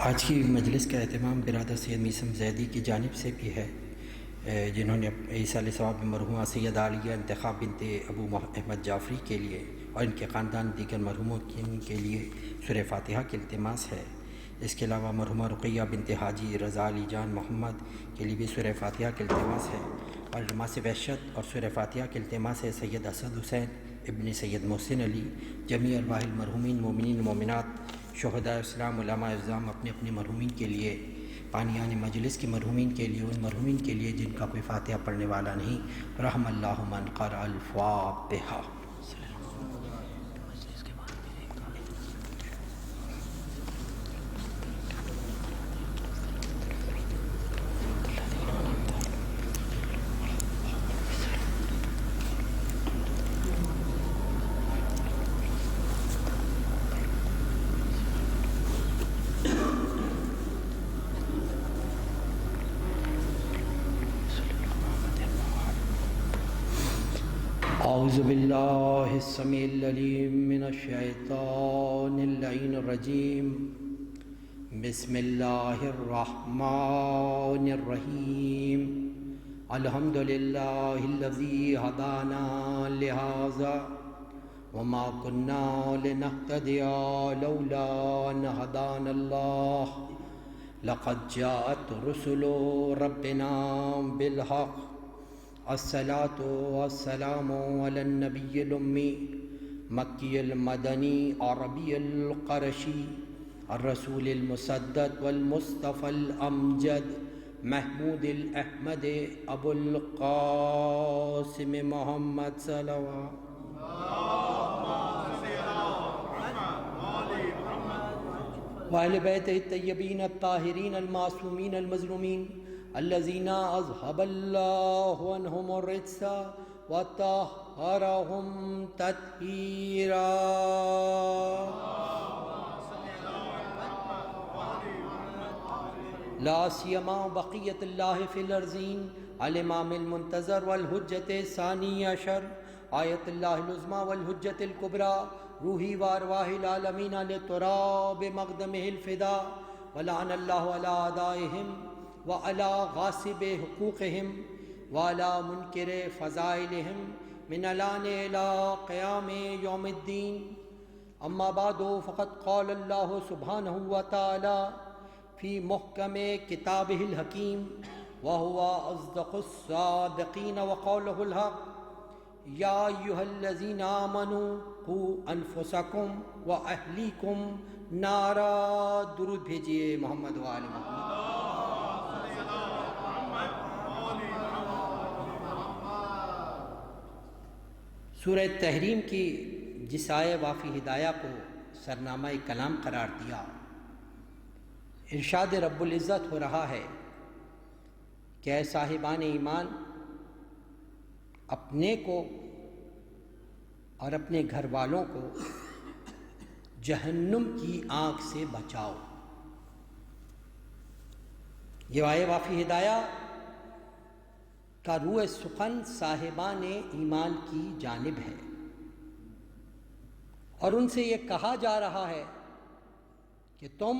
آج کی مجلس کا اہتمام برادر سید میثم زیدی کی جانب سے بھی ہے، جنہوں نے ایصال ثواب مرحومہ سیدہ عالیہ انتخاب بنت ابو احمد جعفری کے لیے اور ان کے خاندان دیگر مرحوموں کے لیے سورہ فاتحہ کی التماس ہے۔ اس کے علاوہ مرحومہ رقیہ بنت حاجی رضا علی جان محمد کے لیے بھی سورہ فاتحہ کی التماس ہے، اور نماز وحشت اور سورہ فاتحہ کی التماس ہے سید اسد حسین ابن سید محسن علی، جمیع ارواح المرحومین مومنین مومنات، شہداء اسلام، علماء اعظام اپنے اپنے مرحومین کے لیے، بانیان مجلس کے مرحومین کے لیے، ان مرحومین کے لیے جن کا کوئی فاتحہ پڑھنے والا نہیں۔ رحم اللہ من قرأ الفاتحہ۔ اعوذ باللہ السمیع العلیم من الشیطان اللعین الرجیم، بسم اللہ الرحمن الرحیم، الحمد للہ الذی ہدانا لہذا وما كنا لنهتدی لولا ان ہدانا اللہ، لقد جاءت رسل ربنا بالحق، الصلاة والسلام علی النبی الامی مکی المدنی عربی القرشی الرسول المسدد والمصطفى الامجد محمود الاحمد ابو القاسم محمد صلوات وآل بیتہ الطیبین الطاہرین المعصومین المظلومین الذین اذهب اللہ عنہم الرجس وطہرہم تطہیرا۔ لا سیما بقیت اللہ فی الارضین الامام المنتظر والحجت ثانی عشر آیت اللہ العظمی والحجت الکبریٰ روحی وارواح العالمین لتراب مقدمہ الفدا، ولعن اللہ علی اعدائہم وعلى غاصب حقوقهم وعلى منکر فضائلهم من الآن إلى قیام یوم الدین۔ اما بعد فقد قال اللہ سبحانہ وتعالی فی محکم کتابہ الحکیم وهو اصدق الصادقین وقولہ الحق، یا ایہا الذین آمنوا قوا انفسکم واہلیکم نارا۔ درود بھیجیے محمد و آل محمد۔ سورہ تحریم کی جس آیہ وافی ہدایہ کو سرنامہ کلام قرار دیا، ارشاد رب العزت ہو رہا ہے کہ اے صاحبان ایمان، اپنے کو اور اپنے گھر والوں کو جہنم کی آگ سے بچاؤ۔ یہ آیہ وافی ہدایہ کا روح سخن صاحبان ایمان کی جانب ہے، اور ان سے یہ کہا جا رہا ہے کہ تم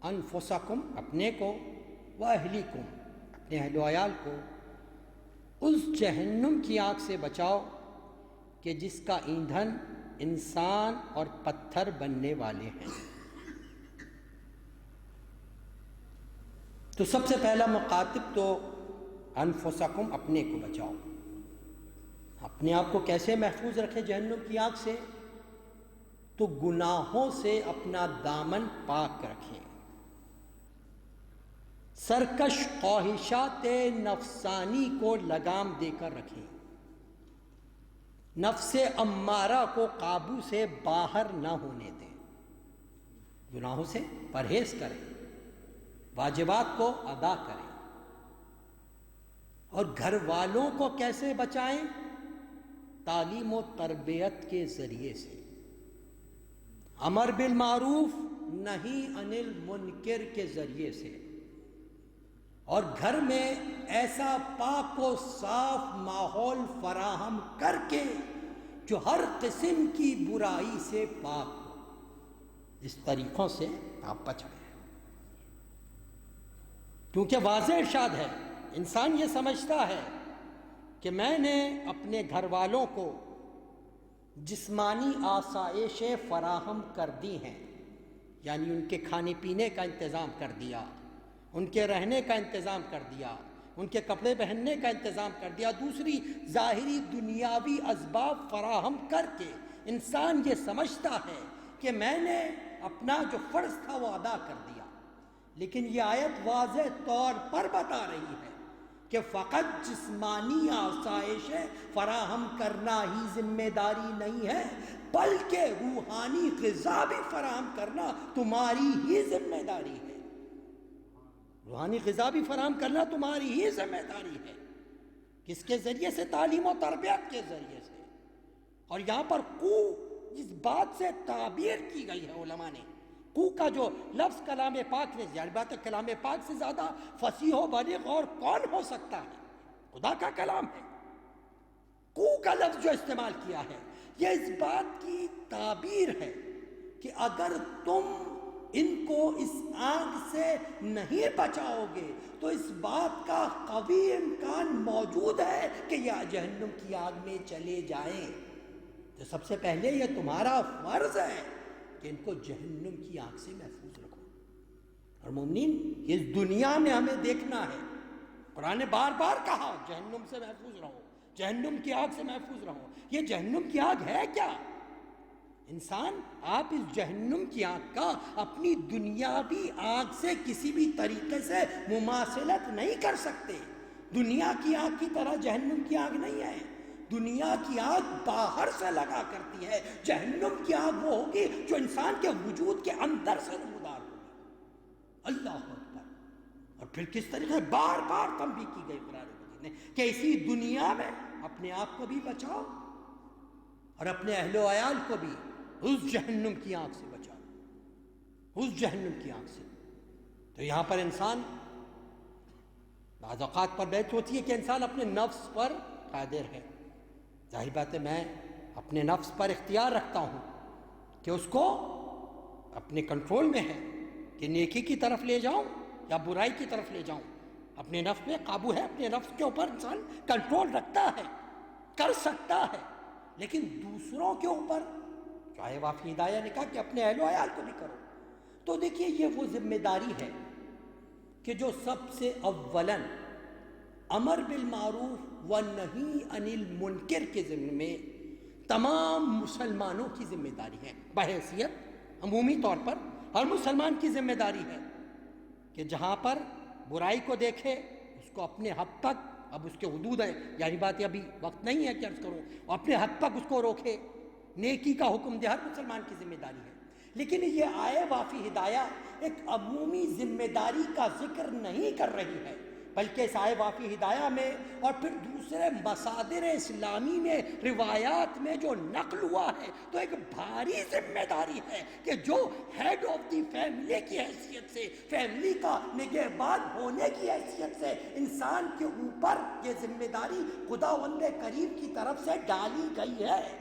انفسکم اپنے کو و اہلیکم اپنے اہل و عیال کو اس جہنم کی آگ سے بچاؤ کہ جس کا ایندھن انسان اور پتھر بننے والے ہیں۔ تو سب سے پہلا مخاطب تو انفسکم اپنے کو بچاؤ۔ اپنے آپ کو کیسے محفوظ رکھیں جہنم کی آگ سے؟ تو گناہوں سے اپنا دامن پاک رکھیں، سرکش خواہشات نفسانی کو لگام دے کر رکھیں، نفس امارہ کو قابو سے باہر نہ ہونے دیں، گناہوں سے پرہیز کریں، واجبات کو ادا کریں۔ اور گھر والوں کو کیسے بچائیں؟ تعلیم و تربیت کے ذریعے سے، امر بالمعروف نہی عن المنکر کے ذریعے سے، اور گھر میں ایسا پاک و صاف ماحول فراہم کر کے جو ہر قسم کی برائی سے پاک ہو۔ اس طریقوں سے آپ بچ گئے۔ کیونکہ واضح ارشاد ہے، انسان یہ سمجھتا ہے کہ میں نے اپنے گھر والوں کو جسمانی آسائشیں فراہم کر دی ہیں، یعنی ان کے کھانے پینے کا انتظام کر دیا، ان کے رہنے کا انتظام کر دیا، ان کے کپڑے پہننے کا انتظام کر دیا، دوسری ظاہری دنیاوی اسباب فراہم کر کے انسان یہ سمجھتا ہے کہ میں نے اپنا جو فرض تھا وہ ادا کر دیا۔ لیکن یہ آیت واضح طور پر بتا رہی ہے کہ فقط جسمانی آسائشیں فراہم کرنا ہی ذمہ داری نہیں ہے، بلکہ روحانی غذا بھی فراہم کرنا تمہاری ہی ذمہ داری ہے۔ روحانی غذا بھی فراہم کرنا تمہاری ہی ذمہ داری ہے۔ کس کے ذریعے سے؟ تعلیم و تربیت کے ذریعے سے۔ اور یہاں پر کو جس بات سے تعبیر کی گئی ہے علماء نے، کو کا جو لفظ کلام پاک نے، یعنی بات ہے کلام پاک سے زیادہ فصیح و بلیغ اور کون ہو سکتا ہے؟ خدا کا کلام ہے۔ کو کا لفظ جو استعمال کیا ہے یہ اس بات کی تعبیر ہے کہ اگر تم ان کو اس آگ سے نہیں بچاؤ گے تو اس بات کا قوی امکان موجود ہے کہ یہ جہنم کی آگ میں چلے جائیں۔ تو سب سے پہلے یہ تمہارا فرض ہے کہ ان کو جہنم کی آگ سے محفوظ رکھو۔ اور مومنین، اس دنیا میں ہمیں دیکھنا ہے، قرآن نے بار بار کہا جہنم سے محفوظ رہو، جہنم کی آگ سے محفوظ رہو۔ یہ جہنم کی آگ ہے کیا؟ انسان، آپ اس جہنم کی آگ کا اپنی دنیاوی آگ سے کسی بھی طریقے سے مماثلت نہیں کر سکتے۔ دنیا کی آگ کی طرح جہنم کی آگ نہیں ہے۔ دنیا کی آگ باہر سے لگا کرتی ہے، جہنم کی آگ وہ ہوگی جو انسان کے وجود کے اندر سے نمودار ہوگی۔ اللہ اکبر۔ اور پھر کس طریقے بار بار تنبیہ کی گئی قرآن مجید نے کہ اسی دنیا میں اپنے آپ کو بھی بچاؤ اور اپنے اہل و عیال کو بھی اس جہنم کی آگ سے بچاؤ، اس جہنم کی آگ سے۔ تو یہاں پر انسان بعض اوقات پر بیت ہوتی ہے کہ انسان اپنے نفس پر قادر ہے۔ ظاہر بات ہے میں اپنے نفس پر اختیار رکھتا ہوں کہ اس کو اپنے کنٹرول میں ہے کہ نیکی کی طرف لے جاؤں یا برائی کی طرف لے جاؤں۔ اپنے نفس میں قابو ہے، اپنے نفس کے اوپر انسان کنٹرول رکھتا ہے، کر سکتا ہے۔ لیکن دوسروں کے اوپر چاہے وافی ہدایہ نے کہا کہ اپنے اہل و عیال کو بھی کرو، تو دیکھیے یہ وہ ذمہ داری ہے کہ جو سب سے اولاً امر بالمعروف و نہی عن المنکر کے ذمے میں تمام مسلمانوں کی ذمہ داری ہے۔ بحیثیت عمومی طور پر ہر مسلمان کی ذمہ داری ہے کہ جہاں پر برائی کو دیکھے اس کو اپنے حد تک، اب اس کے حدود ہیں، یعنی بات ابھی وقت نہیں ہے کہ عرض کروں، اپنے حد تک اس کو روکے، نیکی کا حکم دے، ہر مسلمان کی ذمہ داری ہے۔ لیکن یہ آئے وافی ہدایہ ایک عمومی ذمہ داری کا ذکر نہیں کر رہی ہے، بلکہ اس آئے وافی ہدایہ میں اور پھر دوسرے مصادر اسلامی میں، روایات میں جو نقل ہوا ہے، تو ایک بھاری ذمہ داری ہے کہ جو ہیڈ آف دی فیملی کی حیثیت سے، فیملی کا نگہبان ہونے کی حیثیت سے انسان کے اوپر یہ ذمہ داری خداوند کریم کی طرف سے ڈالی گئی ہے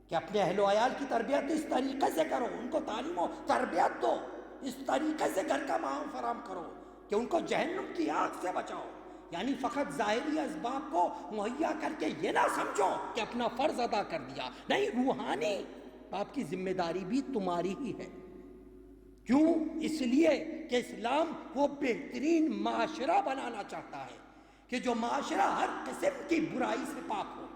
کہ اپنے اہل و عیال کی تربیت اس طریقے سے کرو، ان کو تعلیم و تربیت دو، اس طریقے سے گھر کا ماحول فراہم کرو کہ ان کو جہنم کی آگ سے بچاؤ۔ یعنی فقط ظاہری اسباب کو مہیا کر کے یہ نہ سمجھو کہ اپنا فرض ادا کر دیا، نہیں، روحانی آپ کی ذمہ داری بھی تمہاری ہی ہے۔ کیوں؟ اس لیے کہ اسلام وہ بہترین معاشرہ بنانا چاہتا ہے کہ جو معاشرہ ہر قسم کی برائی سے پاک ہو،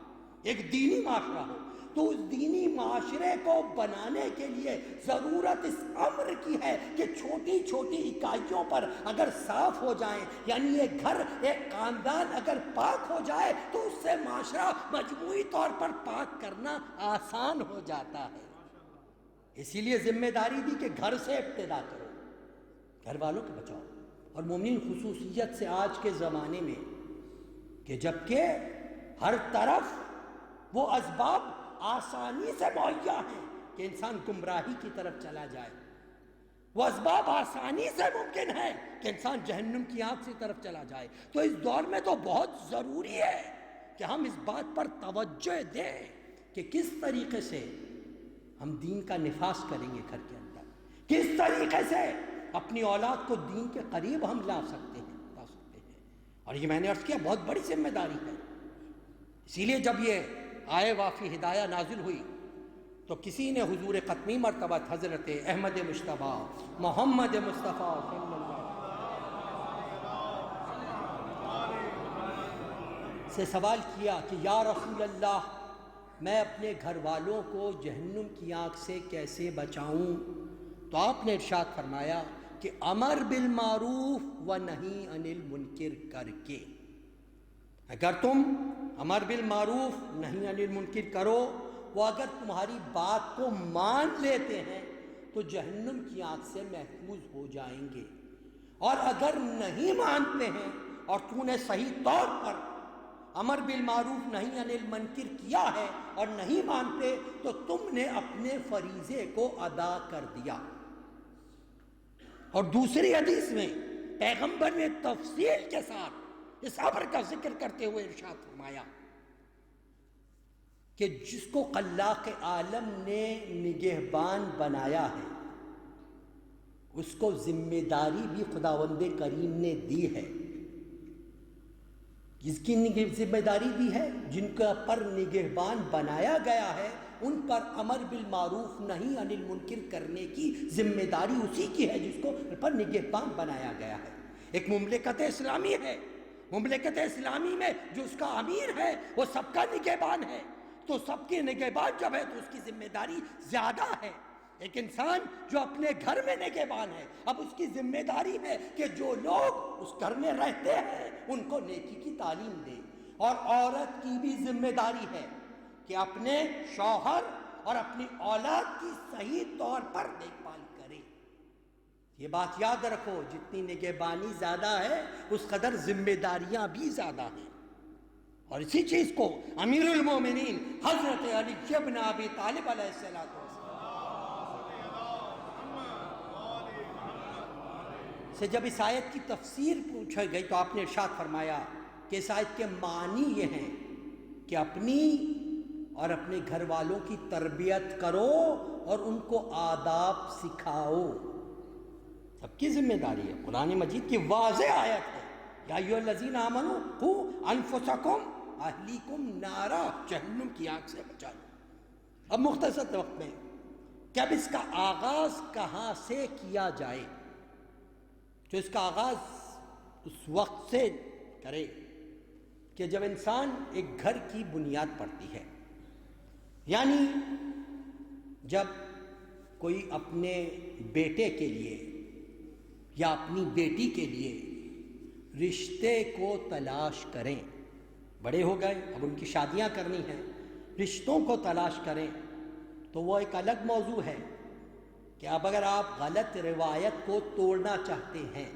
ایک دینی معاشرہ ہو۔ تو اس دینی معاشرے کو بنانے کے لیے ضرورت اس امر کی ہے کہ چھوٹی چھوٹی اکائیوں پر اگر صاف ہو جائیں، یعنی ایک گھر، ایک خاندان اگر پاک ہو جائے تو اس سے معاشرہ مجموعی طور پر پاک کرنا آسان ہو جاتا ہے۔ اسی لیے ذمہ داری دی کہ گھر سے ابتدا کرو، گھر والوں کو بچاؤ۔ اور مومنین، خصوصیت سے آج کے زمانے میں کہ جبکہ ہر طرف وہ اسباب آسانی سے مہیا ہیں کہ انسان گمراہی کی طرف چلا جائے، وہ اسباب آسانی سے ممکن ہے کہ انسان جہنم کی آگ کی طرف چلا جائے، تو اس دور میں تو بہت ضروری ہے کہ ہم اس بات پر توجہ دیں کہ کس طریقے سے ہم دین کا نفاذ کریں گے گھر کے اندر، کس طریقے سے اپنی اولاد کو دین کے قریب ہم لا سکتے ہیں۔ اور یہ میں نے عرض کیا بہت بڑی ذمہ داری ہے۔ اسی لیے جب یہ آئے وافی ہدایہ نازل ہوئی تو کسی نے حضور ختمی مرتبہ حضرت احمد مجتبیٰ محمد مصطفیٰ صلی اللہ سے سوال کیا کہ یا رسول اللہ، میں اپنے گھر والوں کو جہنم کی آگ سے کیسے بچاؤں؟ تو آپ نے ارشاد فرمایا کہ امر بالمعروف و نہی عن المنکر کر کے، اگر تم امر بالمعروف نہی عن المنکر کرو، وہ اگر تمہاری بات کو مان لیتے ہیں تو جہنم کی آگ سے محفوظ ہو جائیں گے، اور اگر نہیں مانتے ہیں اور تو نے صحیح طور پر امر بالمعروف نہی عن المنکر کیا ہے اور نہیں مانتے تو تم نے اپنے فریضے کو ادا کر دیا۔ اور دوسری حدیث میں پیغمبر نے تفصیل کے ساتھ اس امر کا ذکر کرتے ہوئے ارشاد فرمایا کہ جس کو خلاق عالم نے نگہبان بنایا ہے اس کو ذمہ داری بھی خداوند کریم نے دی ہے۔ جس کی ذمہ داری دی ہے، جن کا پر نگہبان بنایا گیا ہے، ان پر امر بالمعروف نہی عن المنکر کرنے کی ذمہ داری اسی کی ہے جس کو پر نگہبان بنایا گیا ہے۔ ایک مملکت اسلامی ہے، مملکت اسلامی میں جو اس کا امیر ہے وہ سب کا نگہبان ہے، تو سب کے نگہبان جب ہے تو اس کی ذمہ داری زیادہ ہے۔ ایک انسان جو اپنے گھر میں نگہبان ہے، اب اس کی ذمہ داری ہے کہ جو لوگ اس گھر میں رہتے ہیں ان کو نیکی کی تعلیم دے، اور عورت کی بھی ذمہ داری ہے کہ اپنے شوہر اور اپنی اولاد کی صحیح طور پر دیکھ بھال کرے۔ یہ بات یاد رکھو، جتنی نگہبانی زیادہ ہے اس قدر ذمہ داریاں بھی زیادہ ہیں۔ اور اسی چیز کو امیر المومنین حضرت علی بن ابی طالب علیہ السلام سے جب اس آیت کی تفسیر پوچھی گئی تو آپ نے ارشاد فرمایا کہ اس آیت کے معنی یہ ہیں کہ اپنی اور اپنے گھر والوں کی تربیت کرو اور ان کو آداب سکھاؤ، سب کی ذمہ داری ہے۔ قرآن مجید کی واضح آیت ہے، یا ایھا الذین آمنوا قوا انفسکم اہلیکم نارا، جہنم کی آگ سے بچا لو۔ اب مختصر وقت میں کہ اب اس کا آغاز کہاں سے کیا جائے، تو اس کا آغاز اس وقت سے کرے کہ جب انسان ایک گھر کی بنیاد پڑتی ہے، یعنی جب کوئی اپنے بیٹے کے لیے یا اپنی بیٹی کے لیے رشتے کو تلاش کریں، بڑے ہو گئے اب ان کی شادیاں کرنی ہیں، رشتوں کو تلاش کریں، تو وہ ایک الگ موضوع ہے کہ اب اگر آپ غلط روایت کو توڑنا چاہتے ہیں،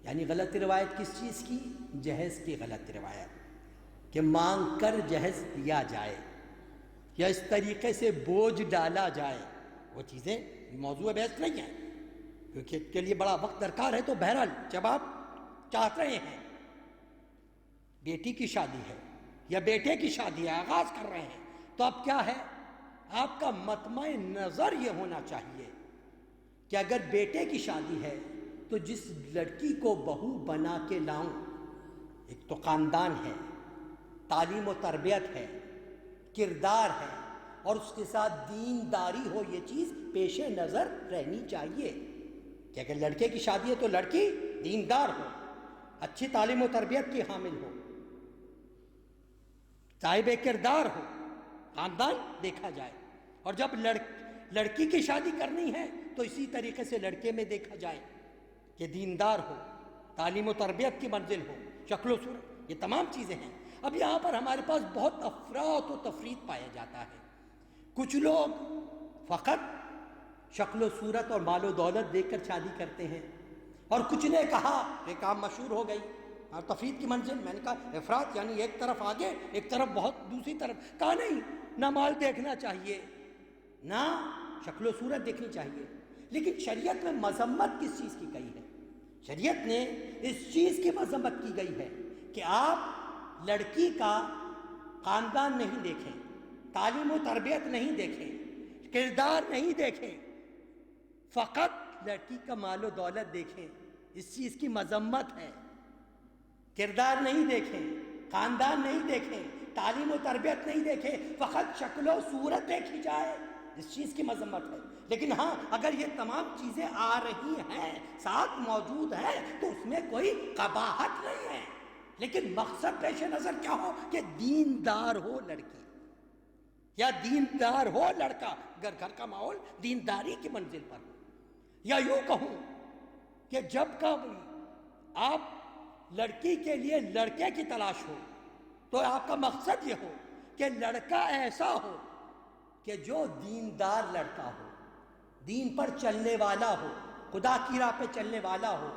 یعنی غلط روایت کس چیز کی؟ جہیز کی غلط روایت، کہ مانگ کر جہیز دیا جائے یا اس طریقے سے بوجھ ڈالا جائے، وہ چیزیں موضوع بحث نہیں ہیں کیونکہ اس کے لیے بڑا وقت درکار ہے۔ تو بہرحال جب آپ چاہت رہے ہیں، بیٹی کی شادی ہے یا بیٹے کی شادی ہے، آغاز کر رہے ہیں، تو اب کیا ہے، آپ کا مطمع نظر یہ ہونا چاہیے کہ اگر بیٹے کی شادی ہے تو جس لڑکی کو بہو بنا کے لاؤں، ایک تو خاندان ہے، تعلیم و تربیت ہے، کردار ہے، اور اس کے ساتھ دینداری ہو، یہ چیز پیش نظر رہنی چاہیے کہ اگر لڑکے کی شادی ہے تو لڑکی دیندار ہو، اچھی تعلیم و تربیت کی حامل ہو، صاحب کردار ہو، خاندان دیکھا جائے۔ اور جب لڑکی کی شادی کرنی ہے تو اسی طریقے سے لڑکے میں دیکھا جائے کہ دیندار ہو، تعلیم و تربیت کی منزل ہو، شکل و صورت، یہ تمام چیزیں ہیں۔ اب یہاں پر ہمارے پاس بہت افراط و تفریط پایا جاتا ہے۔ کچھ لوگ فقط شکل و صورت اور مال و دولت دیکھ کر شادی کرتے ہیں، اور کچھ نے کہا یہ کام مشہور ہو گئی اور تفریط کی منزل، میں نے کہا افراط یعنی ایک طرف آگے ایک طرف بہت دوسری طرف، کہا نہیں، نہ مال دیکھنا چاہیے نہ شکل و صورت دیکھنی چاہیے، لیکن شریعت میں مذمت کس چیز کی گئی ہے؟ شریعت نے اس چیز کی مذمت کی گئی ہے کہ آپ لڑکی کا خاندان نہیں دیکھیں، تعلیم و تربیت نہیں دیکھیں، کردار نہیں دیکھیں، فقط لڑکی کا مال و دولت دیکھیں، اس چیز کی مذمت ہے، کردار نہیں دیکھیں، خاندان نہیں دیکھیں، تعلیم و تربیت نہیں دیکھیں، فقط شکل و صورت دیکھی جائے، اس چیز کی مذمت ہے۔ لیکن ہاں اگر یہ تمام چیزیں آ رہی ہیں، ساتھ موجود ہیں، تو اس میں کوئی قباحت نہیں ہے، لیکن مقصد پیش نظر کیا ہو کہ دیندار ہو لڑکی یا دیندار ہو لڑکا، اگر گھر کا ماحول دینداری کی منزل پر ہو، یا یوں کہوں کہ جب کبھی آپ لڑکی کے لیے لڑکے کی تلاش ہو تو آپ کا مقصد یہ ہو کہ لڑکا ایسا ہو کہ جو دیندار لڑکا ہو، دین پر چلنے والا ہو، خدا کی راہ پہ چلنے والا ہو،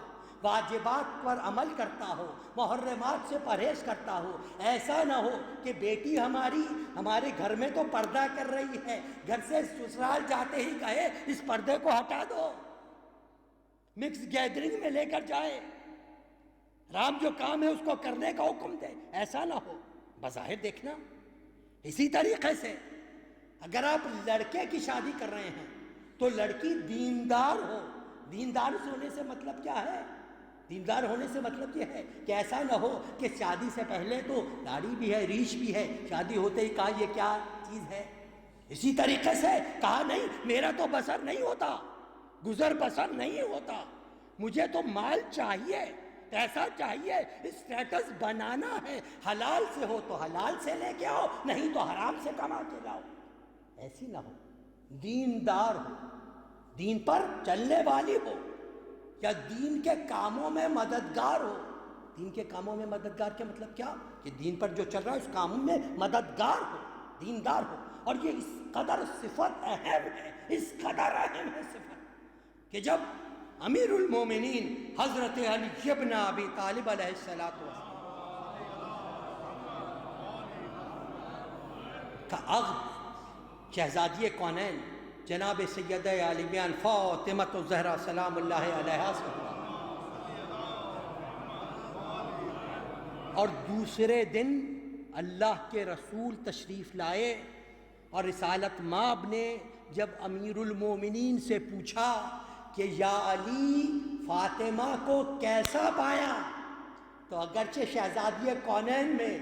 واجبات پر عمل کرتا ہو، محرمات سے پرہیز کرتا ہو۔ ایسا نہ ہو کہ بیٹی ہمارے گھر میں تو پردہ کر رہی ہے، گھر سے سسرال جاتے ہی کہے اس پردے کو ہٹا دو، مکس گیدرنگ میں لے کر جائے، رام جو کام ہے اس کو کرنے کا حکم دے، ایسا نہ ہو۔ بظاہر دیکھنا اسی طریقے سے اگر آپ لڑکے کی شادی کر رہے ہیں تو لڑکی دیندار ہو۔ دیندار ہونے سے مطلب کیا ہے؟ دیندار ہونے سے مطلب یہ ہے کہ ایسا نہ ہو کہ شادی سے پہلے تو داڑھی بھی ہے، ریش بھی ہے، شادی ہوتے ہی کہا یہ کیا چیز ہے۔ اسی طریقے سے کہا نہیں میرا تو بسر نہیں ہوتا، گزر بسر نہیں ہوتا، مجھے تو مال چاہیے، پیسہ چاہیے، اسٹیٹس بنانا ہے، حلال سے ہو تو حلال سے لے کے آؤ، نہیں تو حرام سے کما کے لاؤ۔ ایسی نہ ہو، دیندار ہو، دین پر چلنے والی ہو، یا دین کے کاموں میں مددگار ہو۔ دین کے کاموں میں مددگار کا مطلب کیا؟ کہ دین پر جو چل رہا ہے اس کاموں میں مددگار ہو، دیندار ہو۔ اور یہ اس قدر صفت اہم ہے، اس قدر اہم ہے صفت کہ جب امیر المومنین حضرت علی ابن ابی طالب علیہ السلام کا عقد شہزادی کونین جناب سیدہ عالمیان فاطمہ الزہرا سلام اللہ علیہا سے ہوا، اور دوسرے دن اللہ کے رسول تشریف لائے، اور رسالت مآب نے جب امیر المومنین سے پوچھا کہ یا علی فاطمہ کو کیسا پایا، تو اگرچہ شہزادی کونین میں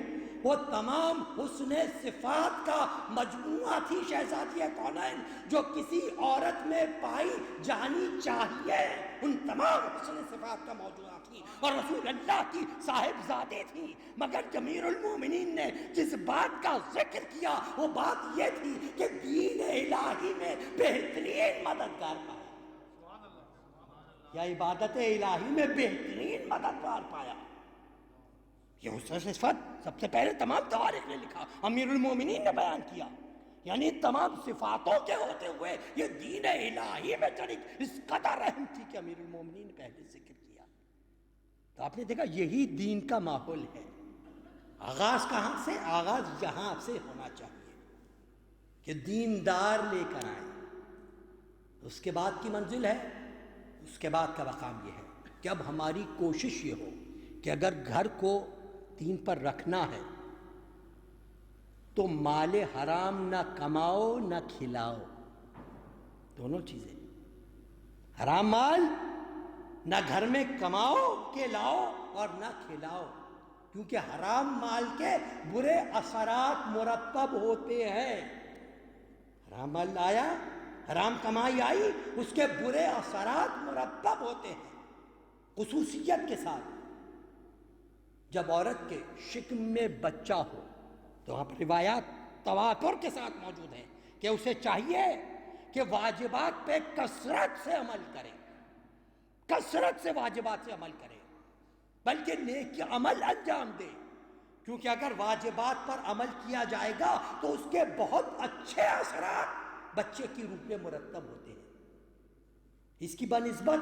وہ تمام حسن صفات کا مجموعہ تھی، شہزادی کونین جو کسی عورت میں پائی جانی چاہیے، ان تمام حسن صفات کا موجودہ تھی اور رسول اللہ کی صاحبزادی تھی، مگر امیر المومنین نے جس بات کا ذکر کیا وہ بات یہ تھی کہ دین الہی میں بہترین مددگار پایا، یا عبادت الہی میں بہترین مددگار پایا۔ یہ حسن صفت سب سے پہلے تمام تواریخ نے لکھا، امیر المومنین نے بیان کیا، یعنی تمام صفاتوں کے ہوتے ہوئے یہ دین الہی میں چلی اس قدر اہم تھی کہ امیر المومنین نے پہلے ذکر کیا۔ تو آپ نے دیکھا یہی دین کا ماحول ہے۔ آغاز کہاں سے؟ آغاز یہاں سے ہونا چاہیے کہ دیندار لے کر آئیں، اس کے بعد کی منزل ہے، اس کے بعد کا مقام یہ ہے کہ اب ہماری کوشش یہ ہو کہ اگر گھر کو دین پر رکھنا ہے تو مال حرام نہ کماؤ نہ کھلاؤ، دونوں چیزیں، حرام مال نہ گھر میں کماؤ کے لاؤ اور نہ کھلاؤ، کیونکہ حرام مال کے برے اثرات مرتب ہوتے ہیں۔ حرام مال آیا، حرام کمائی آئی، اس کے برے اثرات مرتب ہوتے ہیں، خصوصیت کے ساتھ۔ جب عورت کے شکم میں بچہ ہو تو وہاں پر روایات تواتر کے ساتھ موجود ہیں کہ اسے چاہیے کہ واجبات پہ کثرت سے عمل کرے، کثرت سے واجبات سے عمل کرے، بلکہ نیک عمل انجام دے، کیونکہ اگر واجبات پر عمل کیا جائے گا تو اس کے بہت اچھے اثرات بچے کی روح میں مرتب ہوتے ہیں۔ اس کی بنسبت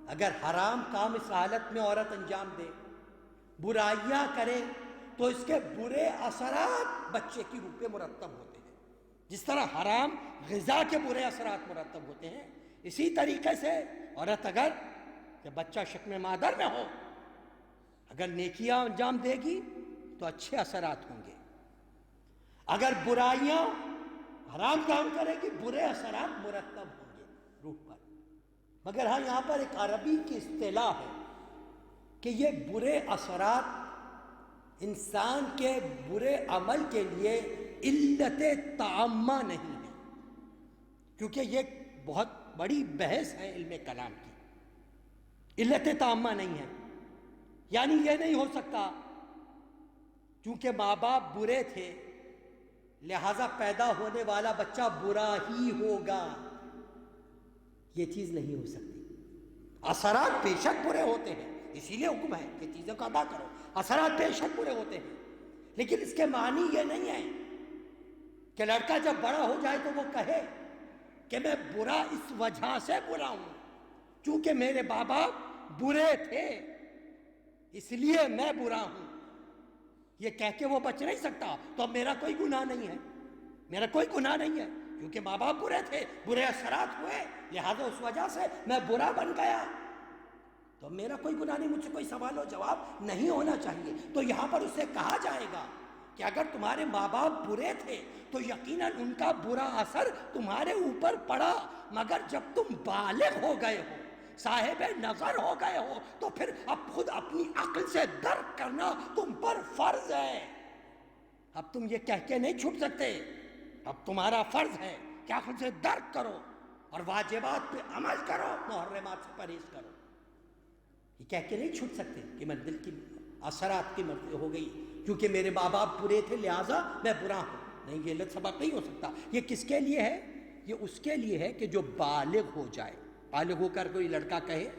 اگر حرام کام اس حالت میں عورت انجام دے، برائیاں کرے، تو اس کے برے اثرات بچے کی روح پہ مرتب ہوتے ہیں۔ جس طرح حرام غذا کے برے اثرات مرتب ہوتے ہیں، اسی طریقے سے عورت اگر کہ بچہ شکم مادر میں ہو، اگر نیکیاں انجام دے گی تو اچھے اثرات ہوں گے، اگر برائیاں حرام کام کرے گی برے اثرات مرتب ہوں گے روح پر۔ مگر ہاں یہاں پر ایک عربی کی اصطلاح ہے کہ یہ برے اثرات انسان کے برے عمل کے لیے علت تعامہ نہیں ہے، کیونکہ یہ بہت بڑی بحث ہے علم کلام کی۔ علت تعامہ نہیں ہے، یعنی یہ نہیں ہو سکتا چونکہ ماں باپ برے تھے لہذا پیدا ہونے والا بچہ برا ہی ہوگا، یہ چیز نہیں ہو سکتی۔ اثرات بے شک برے ہوتے ہیں، اسی لیے حکم ہے کہ چیزوں کا ادا کرو، اثرات بے شک برے ہوتے ہیں، لیکن اس کے معنی یہ نہیں ہے کہ لڑکا جب بڑا ہو جائے تو وہ کہے کہ میں برا اس وجہ سے برا ہوں، چونکہ میرے باپ برے تھے اس لیے میں برا ہوں، یہ کہہ کے وہ بچ نہیں سکتا۔ تو اب میرا کوئی گناہ نہیں ہے، میرا کوئی گناہ نہیں ہے، کیونکہ ماں باپ برے تھے، برے اثرات ہوئے لہذا اس وجہ سے میں برا بن گیا، تو میرا کوئی گناہ نہیں، مجھ سے کوئی سوال و جواب نہیں ہونا چاہیے۔ تو یہاں پر اسے کہا جائے گا کہ اگر تمہارے ماں باپ برے تھے تو یقیناً ان کا برا اثر تمہارے اوپر پڑا، مگر جب تم بالغ ہو گئے ہو، صاحب نظر ہو گئے ہو، تو پھر اب خود اپنی عقل سے درک کرنا تم پر فرض ہے۔ اب تم یہ کہہ کے نہیں چھوٹ سکتے، اب تمہارا فرض ہے کہ عقل سے درک کرو اور واجبات پہ عمل کرو، محرمات سے پرہیز کرو۔ یہ کہہ کے نہیں چھوٹ سکتے کہ میں دل کی اثرات کی مرضی ہو گئی کیونکہ میرے ماں باپ برے تھے لہٰذا میں برا ہوں، نہیں، یہ علت سبب نہیں ہو سکتا۔ یہ کس کے لیے ہے؟ یہ اس کے لیے ہے کہ جو بالغ ہو جائے، بالغ ہو کر کوئی لڑکا کہے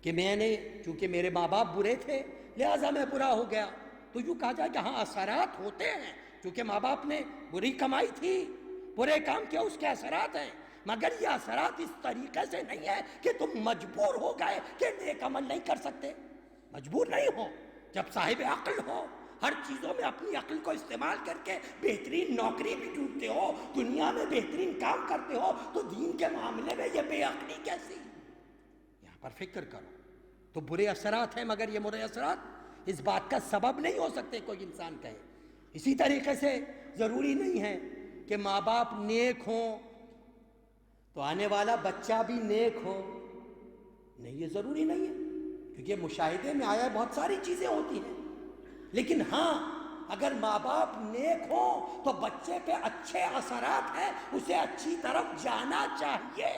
کہ میں نے چونکہ میرے ماں باپ برے تھے لہٰذا میں برا ہو گیا، تو یوں کہا جائے کہ ہاں اثرات ہوتے ہیں، چونکہ ماں باپ نے بری کمائی تھی، برے کام کیا، اس کے اثرات ہیں، مگر یہ اثرات اس طریقے سے نہیں ہے کہ تم مجبور ہو گئے کہ نیک عمل نہیں کر سکتے۔ مجبور نہیں ہو، جب صاحب عقل ہو، ہر چیزوں میں اپنی عقل کو استعمال کر کے بہترین نوکری بھی ڈھونڈتے ہو، دنیا میں بہترین کام کرتے ہو، تو دین کے معاملے میں یہ بے عقلی کیسی؟ یہاں پر فکر کرو۔ تو برے اثرات ہیں، مگر یہ برے اثرات اس بات کا سبب نہیں ہو سکتے کوئی انسان کہے۔ اسی طریقے سے ضروری نہیں ہے کہ ماں باپ نیک ہوں تو آنے والا بچہ بھی نیک ہو، نہیں، یہ ضروری نہیں ہے، کیونکہ مشاہدے میں آیا بہت ساری چیزیں ہوتی ہیں، لیکن ہاں اگر ماں باپ نیک ہوں تو بچے پہ اچھے اثرات ہیں، اسے اچھی طرف جانا چاہیے۔